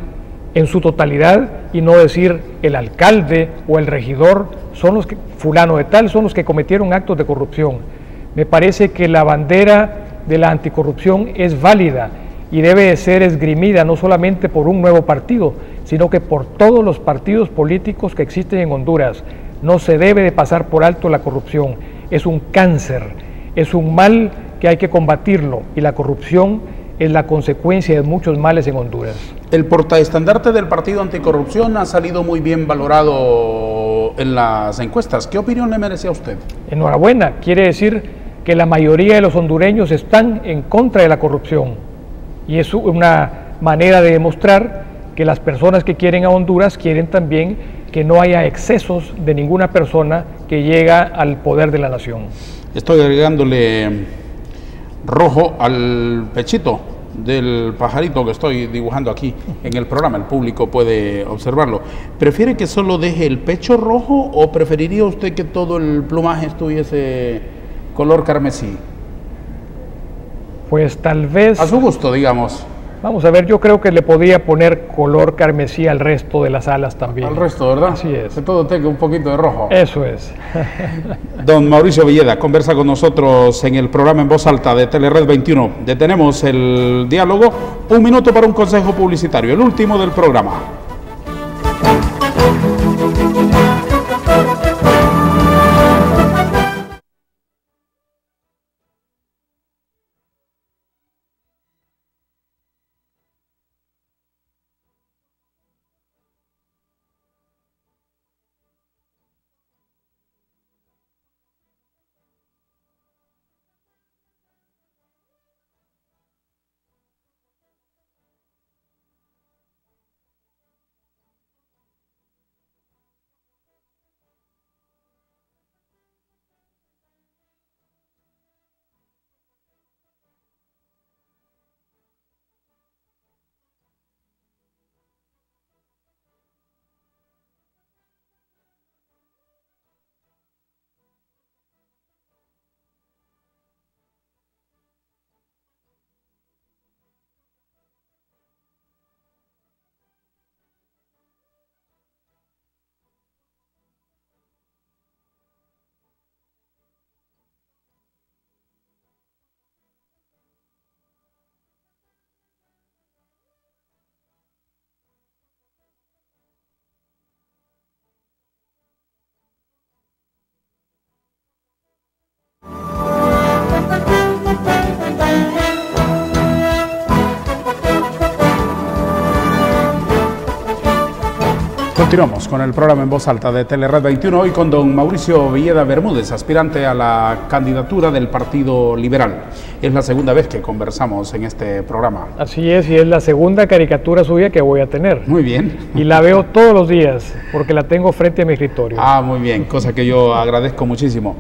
en su totalidad y no decir el alcalde o el regidor son los que, fulano de tal, son los que cometieron actos de corrupción. Me parece que la bandera de la anticorrupción es válida y debe de ser esgrimida no solamente por un nuevo partido, sino que por todos los partidos políticos que existen en Honduras. No se debe de pasar por alto la corrupción, es un cáncer, es un mal que hay que combatirlo, y la corrupción es la consecuencia de muchos males en Honduras. El portaestandarte del Partido Anticorrupción ha salido muy bien valorado en las encuestas. ¿Qué opinión le merece a usted? Enhorabuena, quiere decir que la mayoría de los hondureños están en contra de la corrupción, y es una manera de demostrar que las personas que quieren a Honduras quieren también que no haya excesos de ninguna persona que llega al poder de la nación. Estoy agregándole rojo al pechito del pajarito que estoy dibujando aquí en el programa, el público puede observarlo. ¿Prefiere que solo deje el pecho rojo o preferiría usted que todo el plumaje estuviese color carmesí? Pues tal vez... A su gusto, digamos. Vamos a ver, yo creo que le podría poner color carmesí al resto de las alas también. Al resto, ¿verdad? Así es. Que todo tenga un poquito de rojo. Eso es. Don Mauricio Villeda conversa con nosotros en el programa En Voz Alta de Telered 21. Detenemos el diálogo. Un minuto para un consejo publicitario, el último del programa. Continuamos con el programa En Voz Alta de Telered 21, hoy con don Mauricio Villeda Bermúdez, aspirante a la candidatura del Partido Liberal. Es la segunda vez que conversamos en este programa. Así es, y es la segunda caricatura suya que voy a tener. Muy bien. Y la veo todos los días, porque la tengo frente a mi escritorio. Ah, muy bien, cosa que yo agradezco muchísimo.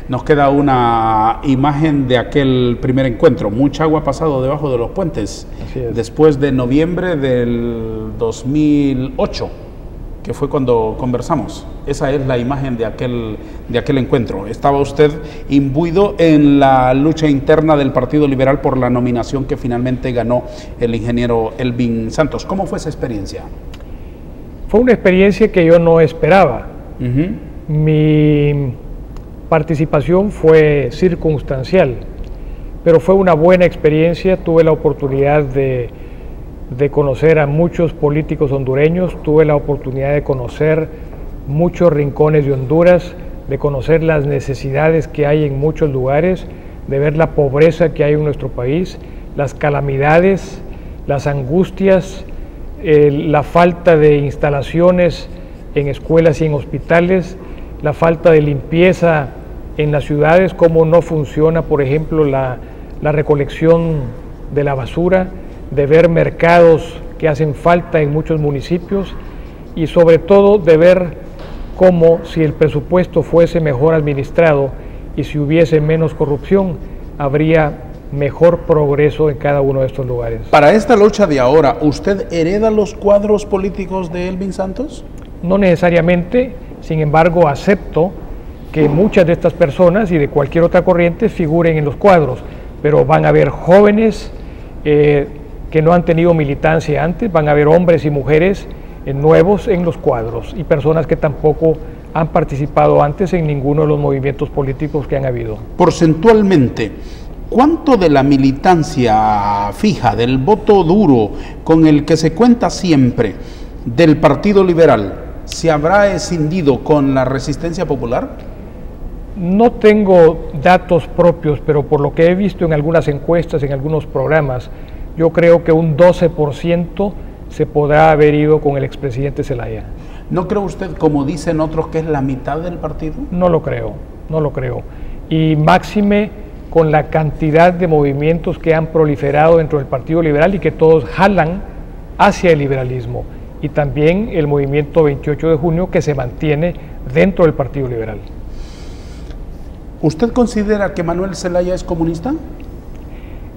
Nos queda una imagen de aquel primer encuentro. Mucha agua ha pasado debajo de los puentes. Así es. Después de noviembre del 2008. Que fue cuando conversamos. Esa es la imagen de aquel encuentro. Estaba usted imbuido en la lucha interna del Partido Liberal por la nominación que finalmente ganó el ingeniero Elvin Santos. ¿Cómo fue esa experiencia? Fue una experiencia que yo no esperaba. Mi participación fue circunstancial, pero fue una buena experiencia. Tuve la oportunidad de conocer a muchos políticos hondureños, tuve la oportunidad de conocer muchos rincones de Honduras, de conocer las necesidades que hay en muchos lugares, de ver la pobreza que hay en nuestro país, las calamidades, las angustias, la falta de instalaciones en escuelas y en hospitales, la falta de limpieza en las ciudades, cómo no funciona, por ejemplo, la recolección de la basura, de ver mercados que hacen falta en muchos municipios y sobre todo de ver cómo si el presupuesto fuese mejor administrado y si hubiese menos corrupción, habría mejor progreso en cada uno de estos lugares. Para esta lucha de ahora, ¿usted hereda los cuadros políticos de Elvin Santos? No necesariamente, sin embargo acepto que muchas de estas personas y de cualquier otra corriente figuren en los cuadros, pero van a haber jóvenes que no han tenido militancia antes, van a haber hombres y mujeres nuevos en los cuadros y personas que tampoco han participado antes en ninguno de los movimientos políticos que han habido. Porcentualmente, ¿cuánto de la militancia fija, del voto duro con el que se cuenta siempre del Partido Liberal, se habrá escindido con la resistencia popular? No tengo datos propios, pero por lo que he visto en algunas encuestas, en algunos programas, yo creo que un 12% se podrá haber ido con el expresidente Zelaya. ¿No cree usted, como dicen otros, que es la mitad del partido? No lo creo, no lo creo. Y máxime con la cantidad de movimientos que han proliferado dentro del Partido Liberal y que todos jalan hacia el liberalismo. Y también el movimiento 28 de junio que se mantiene dentro del Partido Liberal. ¿Usted considera que Manuel Zelaya es comunista?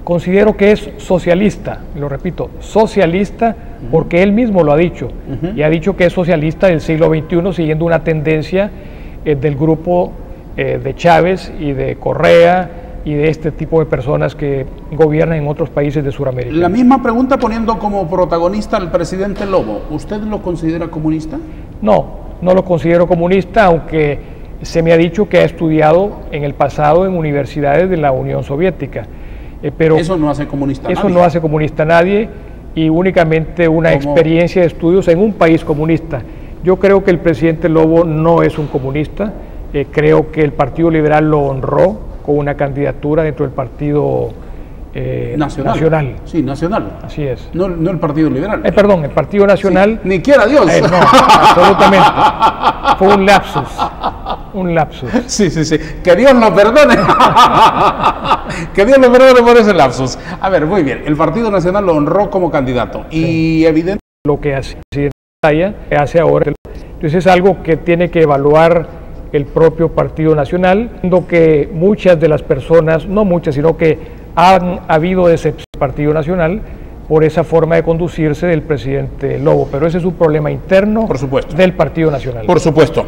Considero que es socialista, lo repito, socialista, porque él mismo lo ha dicho, y ha dicho que es socialista del siglo XXI, siguiendo una tendencia del grupo de Chávez y de Correa y de este tipo de personas que gobiernan en otros países de Sudamérica. La misma pregunta poniendo como protagonista al presidente Lobo, ¿usted lo considera comunista? No, no lo considero comunista, aunque se me ha dicho que ha estudiado en el pasado en universidades de la Unión Soviética. Pero eso no hace comunista a nadie. Eso no hace comunista a nadie y únicamente una experiencia de estudios en un país comunista. Yo creo que el presidente Lobo no es un comunista, creo que el Partido Liberal lo honró con una candidatura dentro del Partido nacional. Sí, nacional. Así es. No el Partido Liberal. Perdón, el Partido Nacional. Sí, ni quiera Dios. No, absolutamente. Fue un lapsus. Un lapsus. Sí. Que Dios lo perdone. Que Dios lo perdone por ese lapsus. A ver, muy bien. El Partido Nacional lo honró como candidato. Y evidentemente lo que hace ahora. Entonces es algo que tiene que evaluar el propio Partido Nacional, viendo que muchas de las personas, no muchas, sino que han habido decepción del Partido Nacional por esa forma de conducirse del presidente Lobo, pero ese es un problema interno, por supuesto, del Partido Nacional. Por supuesto.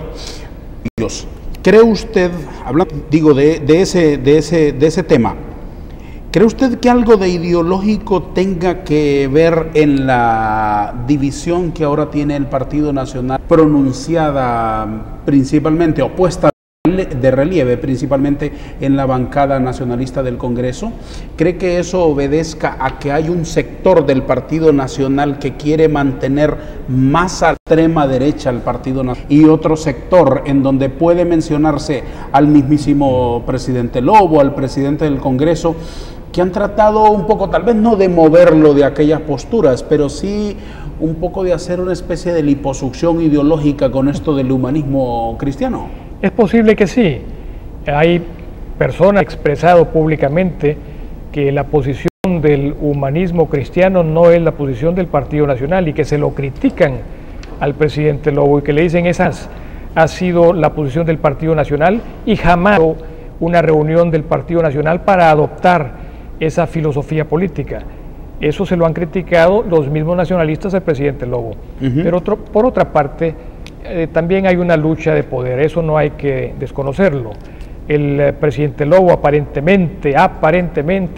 ¿Cree usted, hablando, digo, de ese tema, cree usted que algo de ideológico tenga que ver en la división que ahora tiene el Partido Nacional, pronunciada principalmente, opuesta de relieve, principalmente en la bancada nacionalista del Congreso? ¿Cree que eso obedezca a que hay un sector del Partido Nacional que quiere mantener más a la extrema derecha al Partido Nacional y otro sector en donde puede mencionarse al mismísimo presidente Lobo, al presidente del Congreso, que han tratado un poco, tal vez no de moverlo de aquellas posturas, pero sí un poco de hacer una especie de liposucción ideológica con esto del humanismo cristiano? Es posible que sí. Hay personas que han expresado públicamente que la posición del humanismo cristiano no es la posición del Partido Nacional y que se lo critican al presidente Lobo y que le dicen esa ha sido la posición del Partido Nacional y jamás una reunión del Partido Nacional para adoptar esa filosofía política. Eso se lo han criticado los mismos nacionalistas al presidente Lobo. Pero por otra parte, también hay una lucha de poder, eso no hay que desconocerlo. El presidente Lobo aparentemente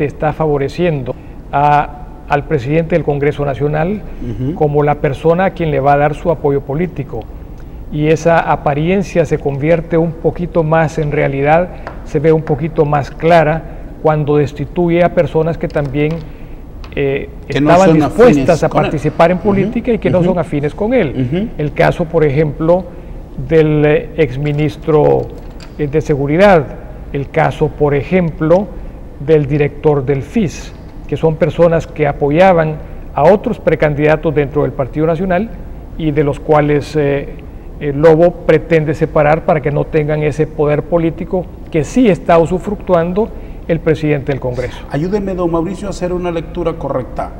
está favoreciendo al presidente del Congreso Nacional como la persona a quien le va a dar su apoyo político. Y esa apariencia se convierte un poquito más en realidad, se ve un poquito más clara cuando destituye a personas que también estaban dispuestas a participar en política y que no son afines con él. El caso, por ejemplo, del exministro de Seguridad, el caso, por ejemplo, del director del FIS, que son personas que apoyaban a otros precandidatos dentro del Partido Nacional y de los cuales el Lobo pretende separar para que no tengan ese poder político que sí está usufructuando el presidente del Congreso. Ayúdeme, don Mauricio, a hacer una lectura correcta.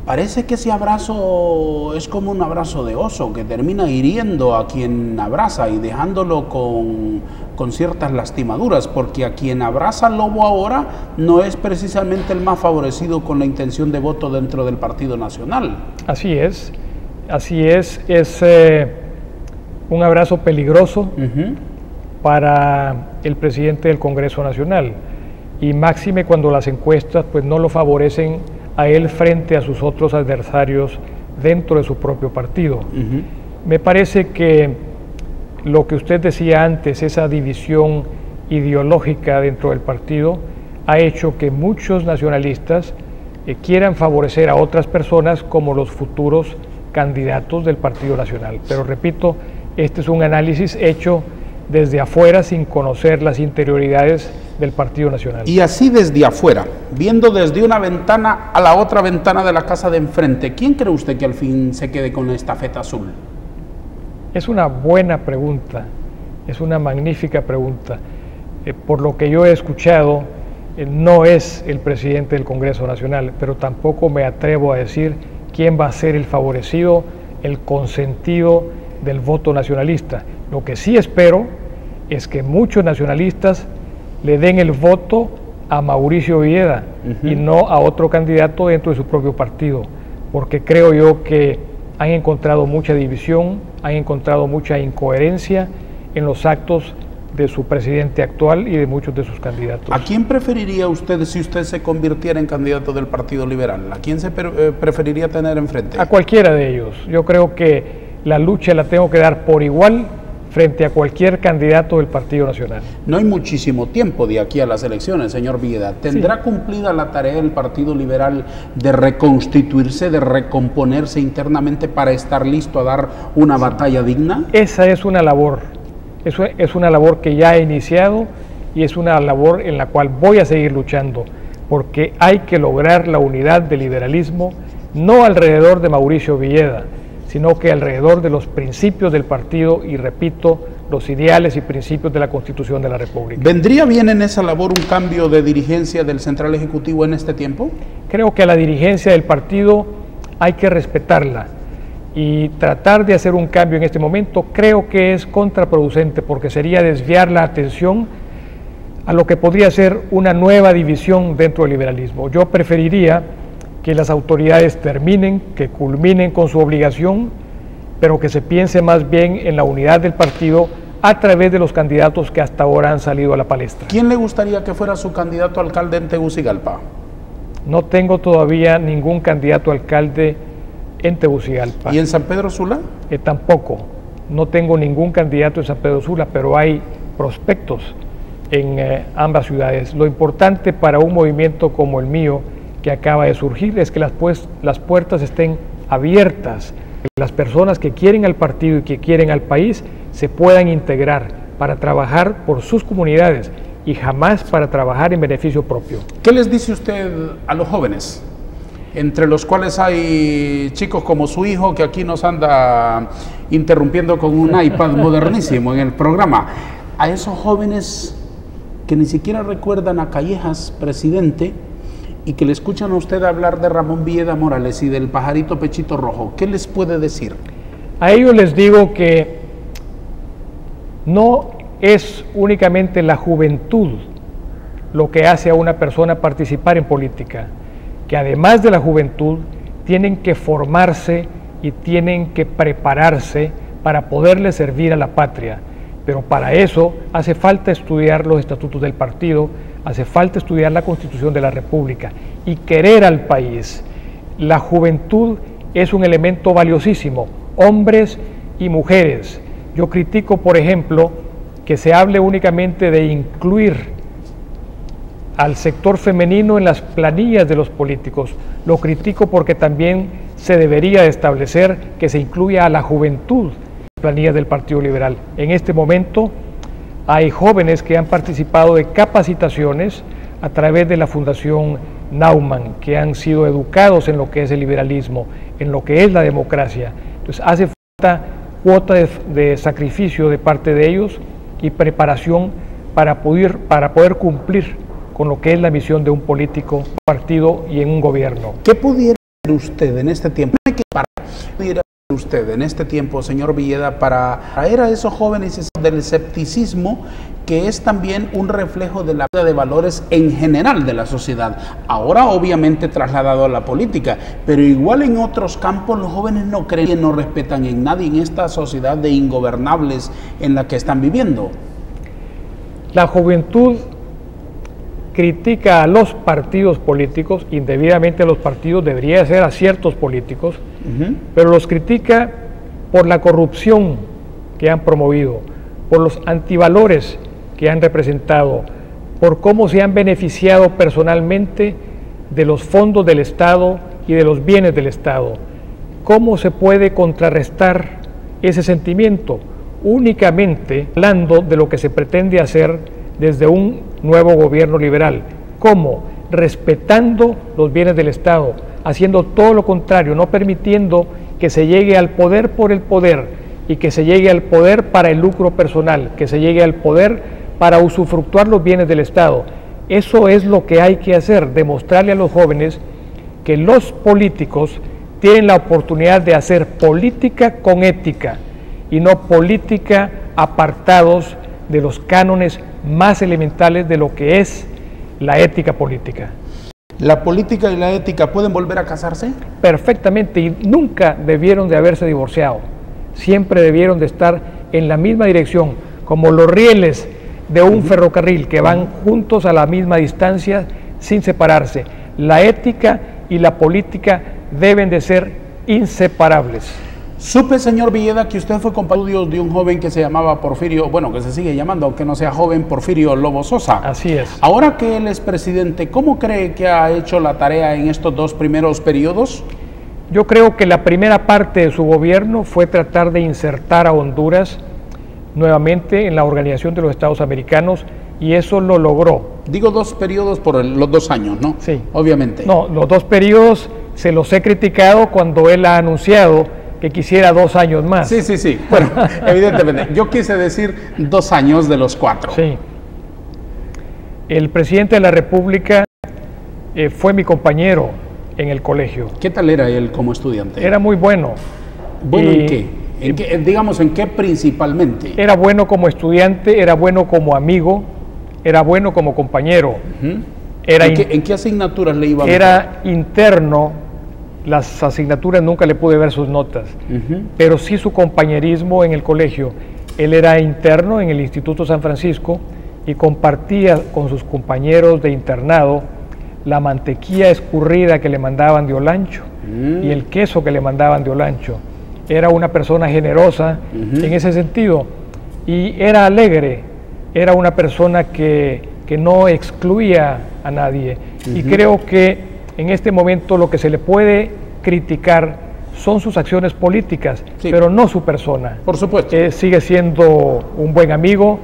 Parece que ese abrazo es como un abrazo de oso que termina hiriendo a quien abraza y dejándolo con ciertas lastimaduras, porque a quien abraza Lobo ahora no es precisamente el más favorecido con la intención de voto dentro del Partido Nacional. Así es un abrazo peligroso para el presidente del Congreso Nacional y máxime cuando las encuestas pues no lo favorecen a él frente a sus otros adversarios dentro de su propio partido. Me parece que lo que usted decía antes, esa división ideológica dentro del partido, ha hecho que muchos nacionalistas quieran favorecer a otras personas como los futuros candidatos del Partido Nacional. Pero repito, este es un análisis hecho desde afuera sin conocer las interioridades del Partido Nacional. Y así desde afuera, viendo desde una ventana a la otra ventana de la casa de enfrente, ¿quién cree usted que al fin se quede con la estafeta azul? Es una buena pregunta, es una magnífica pregunta. Por lo que yo he escuchado, no es el presidente del Congreso Nacional, pero tampoco me atrevo a decir quién va a ser el favorecido, el consentido del voto nacionalista. Lo que sí espero es que muchos nacionalistas le den el voto a Mauricio Villeda y no a otro candidato dentro de su propio partido, porque creo yo que han encontrado mucha división, han encontrado mucha incoherencia en los actos de su presidente actual y de muchos de sus candidatos. ¿A quién preferiría usted si usted se convirtiera en candidato del Partido Liberal? ¿A quién se preferiría tener enfrente? A cualquiera de ellos. Yo creo que la lucha la tengo que dar por igual frente a cualquier candidato del Partido Nacional. No hay muchísimo tiempo de aquí a las elecciones, señor Villeda. ¿Tendrá cumplida la tarea del Partido Liberal de reconstituirse, de recomponerse internamente para estar listo a dar una batalla digna? Esa es una labor. Eso es una labor que ya he iniciado y es una labor en la cual voy a seguir luchando, porque hay que lograr la unidad del liberalismo, no alrededor de Mauricio Villeda, sino que alrededor de los principios del partido y, repito, los ideales y principios de la Constitución de la República. ¿Vendría bien en esa labor un cambio de dirigencia del Central Ejecutivo en este tiempo? Creo que a la dirigencia del partido hay que respetarla y tratar de hacer un cambio en este momento creo que es contraproducente porque sería desviar la atención a lo que podría ser una nueva división dentro del liberalismo. Yo preferiría que las autoridades terminen, que culminen con su obligación, pero que se piense más bien en la unidad del partido a través de los candidatos que hasta ahora han salido a la palestra. ¿Quién le gustaría que fuera su candidato a alcalde en Tegucigalpa? No tengo todavía ningún candidato a alcalde en Tegucigalpa. ¿Y en San Pedro Sula? Tampoco. No tengo ningún candidato en San Pedro Sula, pero hay prospectos en ambas ciudades. Lo importante para un movimiento como el mío, que acaba de surgir, es que las puertas estén abiertas, que las personas que quieren al partido y que quieren al país se puedan integrar para trabajar por sus comunidades y jamás para trabajar en beneficio propio. ¿Qué les dice usted a los jóvenes? entre los cuales hay chicos como su hijo que aquí nos anda interrumpiendo con un iPad modernísimo en el programa. A esos jóvenes que ni siquiera recuerdan a Callejas, presidente, y que le escuchan a usted hablar de Ramón Villeda Morales y del pajarito Pechito Rojo, ¿qué les puede decir? A ellos les digo que no es únicamente la juventud lo que hace a una persona participar en política, que además de la juventud tienen que formarse y tienen que prepararse para poderle servir a la patria. Pero para eso hace falta estudiar los estatutos del partido, hace falta estudiar la Constitución de la República y querer al país. La juventud es un elemento valiosísimo, hombres y mujeres. Yo critico, por ejemplo, que se hable únicamente de incluir al sector femenino en las planillas de los políticos. Lo critico porque también se debería establecer que se incluya a la juventud planillas del Partido Liberal. En este momento hay jóvenes que han participado de capacitaciones a través de la Fundación Naumann, que han sido educados en lo que es el liberalismo, en lo que es la democracia. Entonces hace falta cuota de sacrificio de parte de ellos y preparación para poder cumplir con lo que es la misión de un político, un partido y en un gobierno. ¿Qué pudiera hacer usted en este tiempo? ¿Qué pudiera hacer usted en este tiempo, señor Villeda, para traer a esos jóvenes del escepticismo, que es también un reflejo de la vida de valores en general de la sociedad? Ahora obviamente trasladado a la política, pero igual en otros campos los jóvenes no creen, no respetan en nadie en esta sociedad de ingobernables en la que están viviendo. La juventud critica a los partidos políticos, indebidamente a los partidos, debería ser a ciertos políticos, pero los critica por la corrupción que han promovido, por los antivalores que han representado, por cómo se han beneficiado personalmente de los fondos del Estado y de los bienes del Estado. ¿Cómo se puede contrarrestar ese sentimiento? Únicamente hablando de lo que se pretende hacer desde un nuevo gobierno liberal. ¿Cómo? Respetando los bienes del Estado, haciendo todo lo contrario, no permitiendo que se llegue al poder por el poder y que se llegue al poder para el lucro personal, que se llegue al poder para usufructuar los bienes del Estado. Eso es lo que hay que hacer, demostrarle a los jóvenes que los políticos tienen la oportunidad de hacer política con ética y no política apartados de los cánones más elementales de lo que es la ética política. ¿La política y la ética pueden volver a casarse? Perfectamente, y nunca debieron de haberse divorciado. Siempre debieron de estar en la misma dirección, como los rieles de un ferrocarril que van juntos a la misma distancia sin separarse. La ética y la política deben de ser inseparables. Supe, señor Villeda, que usted fue compañero de un joven que se llamaba Porfirio, bueno, que se sigue llamando, aunque no sea joven, Porfirio Lobo Sosa. Así es. Ahora que él es presidente, ¿cómo cree que ha hecho la tarea en estos dos primeros periodos? Yo creo que la primera parte de su gobierno fue tratar de insertar a Honduras nuevamente en la Organización de los Estados Americanos, y eso lo logró. Digo dos periodos por los 2 años, ¿no? Sí. Obviamente. No, los 2 periodos se los he criticado cuando él ha anunciado que quisiera 2 años más. Sí, sí, sí. Bueno, evidentemente. Yo quise decir 2 años de los 4. Sí. El presidente de la República fue mi compañero en el colegio. ¿Qué tal era él como estudiante? Era muy bueno. ¿Bueno en qué? Digamos, ¿en qué principalmente? Era bueno como estudiante, era bueno como amigo, era bueno como compañero. ¿En qué asignaturas le iba? Era interno, las asignaturas nunca le pude ver sus notas, pero sí su compañerismo en el colegio. Él era interno en el Instituto San Francisco y compartía con sus compañeros de internado la mantequilla escurrida que le mandaban de Olancho y el queso que le mandaban de Olancho. Era una persona generosa en ese sentido y era alegre, era una persona que no excluía a nadie. Y creo que en este momento lo que se le puede criticar son sus acciones políticas, pero no su persona. Por supuesto. Sigue siendo un buen amigo,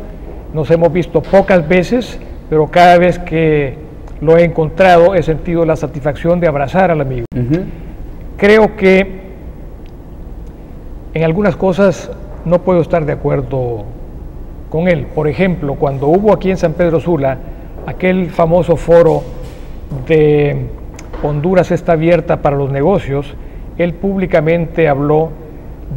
nos hemos visto pocas veces, pero cada vez que lo he encontrado, he sentido la satisfacción de abrazar al amigo. Creo que en algunas cosas no puedo estar de acuerdo con él. Por ejemplo, cuando hubo aquí en San Pedro Sula aquel famoso foro de Honduras está abierta para los negocios, él públicamente habló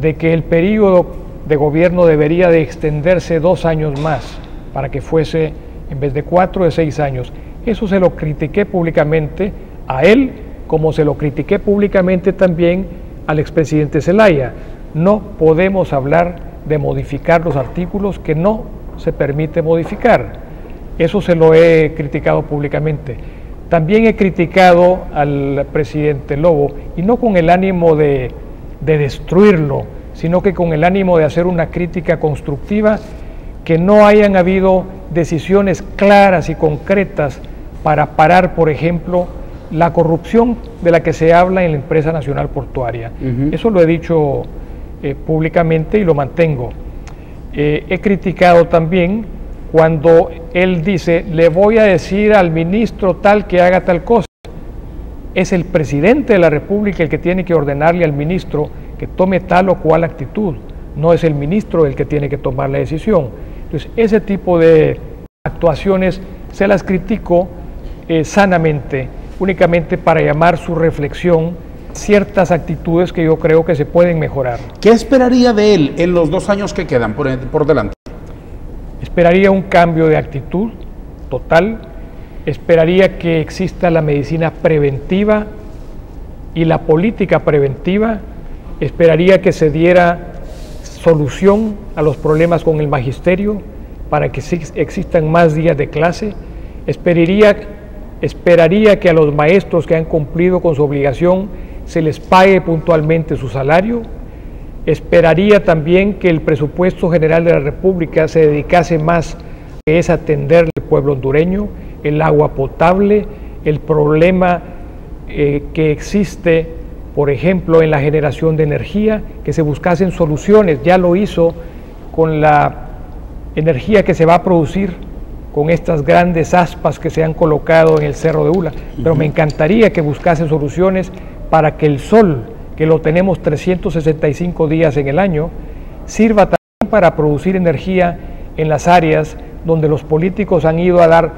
de que el periodo de gobierno debería de extenderse 2 años más para que fuese, en vez de 4, de 6 años. Eso se lo critiqué públicamente a él, como se lo critiqué públicamente también al expresidente Zelaya. No podemos hablar de modificar los artículos que no se permite modificar. Eso se lo he criticado públicamente. También he criticado al presidente Lobo, y no con el ánimo de destruirlo, sino que con el ánimo de hacer una crítica constructiva, que no hayan habido decisiones claras y concretas para parar, por ejemplo, la corrupción de la que se habla en la empresa nacional portuaria. Eso lo he dicho públicamente y lo mantengo. He criticado también cuando él dice, le voy a decir al ministro tal que haga tal cosa. Es el presidente de la República el que tiene que ordenarle al ministro que tome tal o cual actitud, no es el ministro el que tiene que tomar la decisión. Entonces, ese tipo de actuaciones se las critico sanamente, únicamente para llamar su reflexión ciertas actitudes que yo creo que se pueden mejorar. ¿Qué esperaría de él en los 2 años que quedan por delante? Esperaría un cambio de actitud total, esperaría que exista la medicina preventiva y la política preventiva, esperaría que se diera solución a los problemas con el magisterio para que existan más días de clase, esperaría que a los maestros que han cumplido con su obligación se les pague puntualmente su salario. Esperaría también que el presupuesto general de la República se dedicase más que es atender al pueblo hondureño, el agua potable, el problema que existe, por ejemplo, en la generación de energía, que se buscasen soluciones. Ya lo hizo con la energía que se va a producir con estas grandes aspas que se han colocado en el Cerro de Ula, pero me encantaría que buscase soluciones para que el sol, que lo tenemos 365 días en el año, sirva también para producir energía en las áreas donde los políticos han ido a dar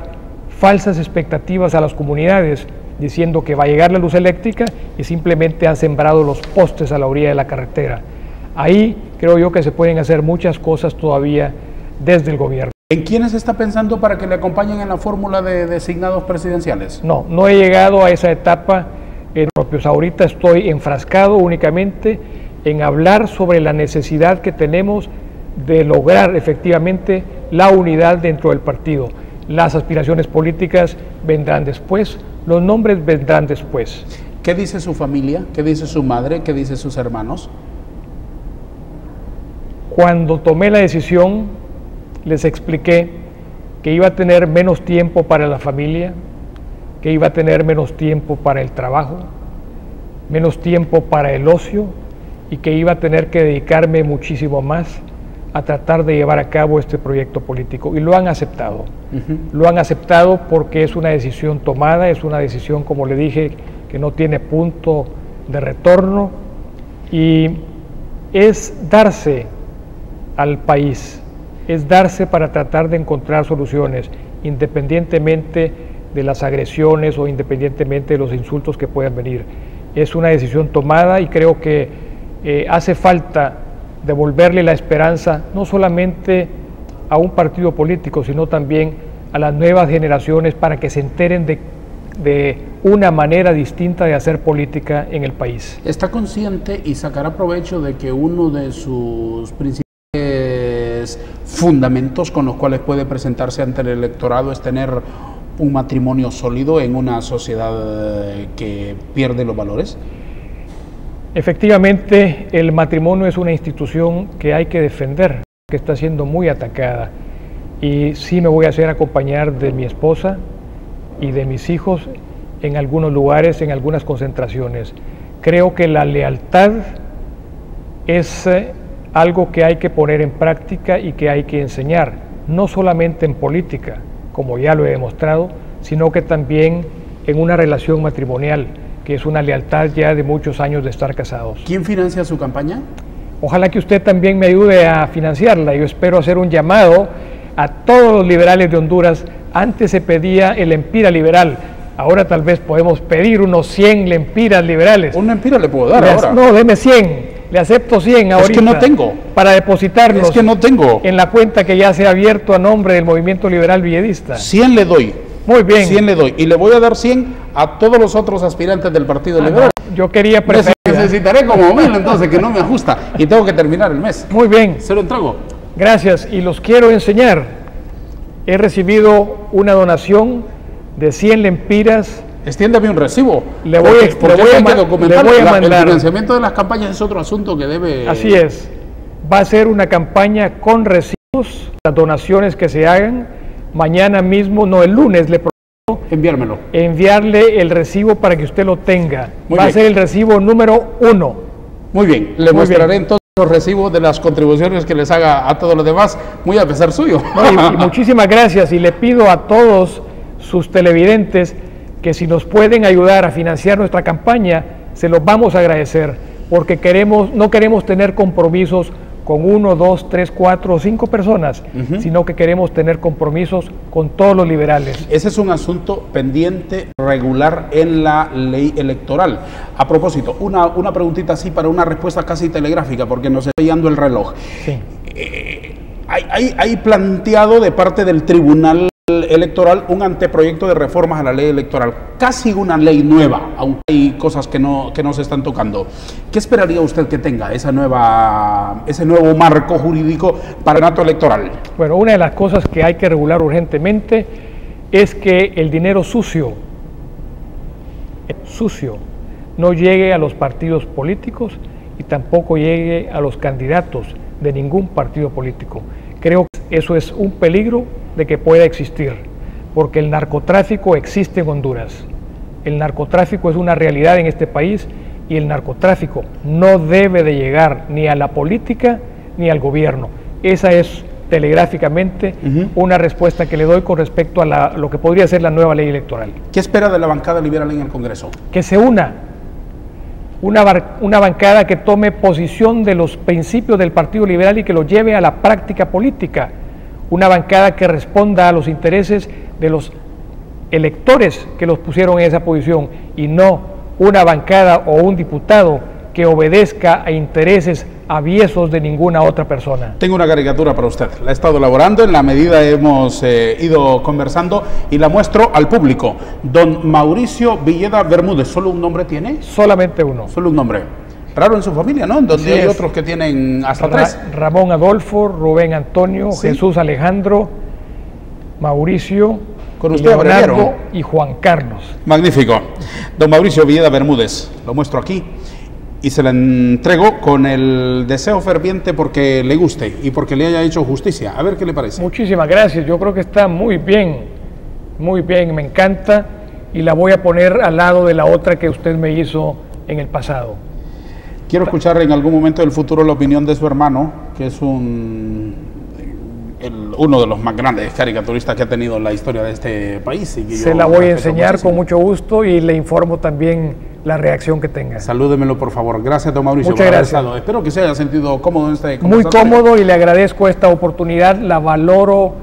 falsas expectativas a las comunidades, diciendo que va a llegar la luz eléctrica y simplemente han sembrado los postes a la orilla de la carretera. Ahí creo yo que se pueden hacer muchas cosas todavía desde el gobierno. ¿En quiénes está pensando para que le acompañen en la fórmula de designados presidenciales? No he llegado a esa etapa propios. Ahorita estoy enfrascado únicamente en hablar sobre la necesidad que tenemos de lograr efectivamente la unidad dentro del partido. Las aspiraciones políticas vendrán después, los nombres vendrán después. ¿Qué dice su familia? ¿Qué dice su madre? ¿Qué dice sus hermanos? Cuando tomé la decisión, les expliqué que iba a tener menos tiempo para la familia, que iba a tener menos tiempo para el trabajo, menos tiempo para el ocio y que iba a tener que dedicarme muchísimo más a tratar de llevar a cabo este proyecto político. Y lo han aceptado. Lo han aceptado porque es una decisión tomada, es una decisión, como le dije, que no tiene punto de retorno y es darse al país, es darse para tratar de encontrar soluciones, independientemente de las agresiones o independientemente de los insultos que puedan venir. Es una decisión tomada y creo que hace falta devolverle la esperanza no solamente a un partido político, sino también a las nuevas generaciones para que se enteren de una manera distinta de hacer política en el país. ¿Está consciente y sacará provecho de que uno de sus principales fundamentos con los cuales puede presentarse ante el electorado es tener un matrimonio sólido en una sociedad que pierde los valores? Efectivamente, el matrimonio es una institución que hay que defender, que está siendo muy atacada, y sí me voy a hacer acompañar de mi esposa y de mis hijos en algunos lugares, en algunas concentraciones. Creo que la lealtad es algo que hay que poner en práctica y que hay que enseñar, no solamente en política, como ya lo he demostrado, sino que también en una relación matrimonial, que es una lealtad ya de muchos años de estar casados. ¿Quién financia su campaña? Ojalá que usted también me ayude a financiarla. Yo espero hacer un llamado a todos los liberales de Honduras. Antes se pedía el Empira liberal, ahora tal vez podemos pedir unos 100 lempiras liberales. Un empira le puedo dar ahora. No, deme 100, le acepto 100 ahorita. Es que no tengo. Para depositarlos. Es que no tengo. En la cuenta que ya se ha abierto a nombre del Movimiento Liberal Villedista. 100 le doy. Muy bien. 100 le doy. Y le voy a dar 100 a todos los otros aspirantes del Partido Liberal. Yo quería preferir. Necesitaré como 1000, entonces, que no me ajusta. Y tengo que terminar el mes. Muy bien. Se lo entrego. Gracias. Y los quiero enseñar. He recibido una donación de 100 lempiras. Extiéndame un recibo. Le voy a mandar. El financiamiento de las campañas es otro asunto que debe... Así es. Va a ser una campaña con recibos, las donaciones que se hagan. Mañana mismo, no, el lunes, le prometo enviármelo. Enviarle el recibo para que usted lo tenga. Muy Va bien. a ser el recibo número 1. Muy bien. Le mostraré entonces los recibos de las contribuciones que les haga a todos los demás, muy a pesar suyo. No, y muchísimas gracias, y le pido a todos sus televidentes que si nos pueden ayudar a financiar nuestra campaña, se los vamos a agradecer, porque no queremos tener compromisos con 1, 2, 3, 4 o 5 personas, sino que queremos tener compromisos con todos los liberales. Ese es un asunto pendiente regular en la ley electoral. A propósito, una preguntita así para una respuesta casi telegráfica, porque nos está guiando el reloj. Sí. Hay planteado de parte del Tribunal Electoral un anteproyecto de reformas a la ley electoral, casi una ley nueva, aunque hay cosas que no se están tocando. ¿Qué esperaría usted que tenga ese nuevo marco jurídico para el acto electoral? Bueno, una de las cosas que hay que regular urgentemente es que el dinero sucio no llegue a los partidos políticos y tampoco llegue a los candidatos de ningún partido político. Creo que eso es un peligro de que pueda existir, porque el narcotráfico existe en Honduras. El narcotráfico es una realidad en este país y el narcotráfico no debe de llegar ni a la política ni al gobierno. Esa es telegráficamente una respuesta que le doy con respecto a lo que podría ser la nueva ley electoral. ¿Qué espera de la bancada liberal en el Congreso? Que se una bancada que tome posición de los principios del Partido Liberal y que lo lleve a la práctica política. Una bancada que responda a los intereses de los electores que los pusieron en esa posición y no una bancada o un diputado que obedezca a intereses aviesos de ninguna otra persona. Tengo una caricatura para usted. La he estado elaborando en la medida hemos ido conversando y la muestro al público. Don Mauricio Villeda Bermúdez, ¿solo un nombre tiene? Solamente uno. Solo un nombre. Raro en su familia, ¿no? Donde Así hay es. otros que tienen hasta 3. Ramón Adolfo, Rubén Antonio, Sí. Jesús Alejandro, Mauricio, Con usted Leonardo abreviaron. y Juan Carlos. Magnífico. Don Mauricio Villeda Bermúdez, lo muestro aquí y se la entrego con el deseo ferviente porque le guste y porque le haya hecho justicia. A ver qué le parece. Muchísimas gracias, yo creo que está muy bien, me encanta, y la voy a poner al lado de la otra que usted me hizo en el pasado. Quiero escuchar en algún momento del futuro la opinión de su hermano, que es uno de los más grandes caricaturistas que ha tenido la historia de este país. Y que Se yo la voy a respeto enseñar muchísimo. con mucho gusto y le informo también la reacción que tenga. Salúdemelo, por favor. Gracias, don Mauricio. Muchas por haber gracias. estado. Espero que se haya sentido cómodo en este Muy conversatorio. cómodo, y le agradezco esta oportunidad, la valoro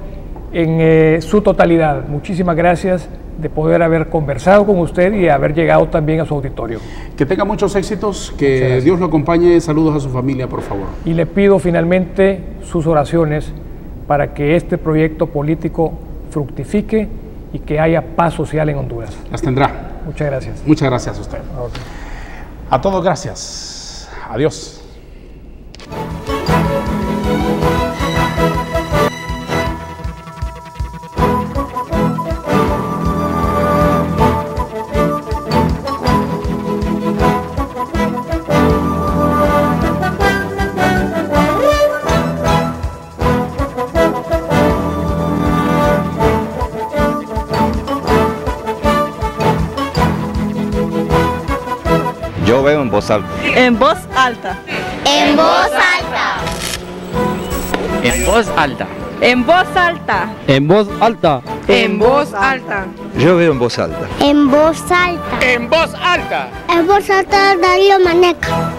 en su totalidad. Muchísimas gracias de poder haber conversado con usted y haber llegado también a su auditorio. Que tenga muchos éxitos, Muchas que gracias. Dios lo acompañe. Saludos a su familia, por favor. Y le pido finalmente sus oraciones para que este proyecto político fructifique y que haya paz social en Honduras. Las tendrá. Muchas gracias. Muchas gracias a usted. Ok. A todos, gracias. Adiós. Yo veo en voz alta. En voz alta. En voz alta. En voz alta. En voz alta. En voz alta. En voz alta. Yo veo en voz alta. En voz alta. En voz alta. En voz alta, Darío Maneca.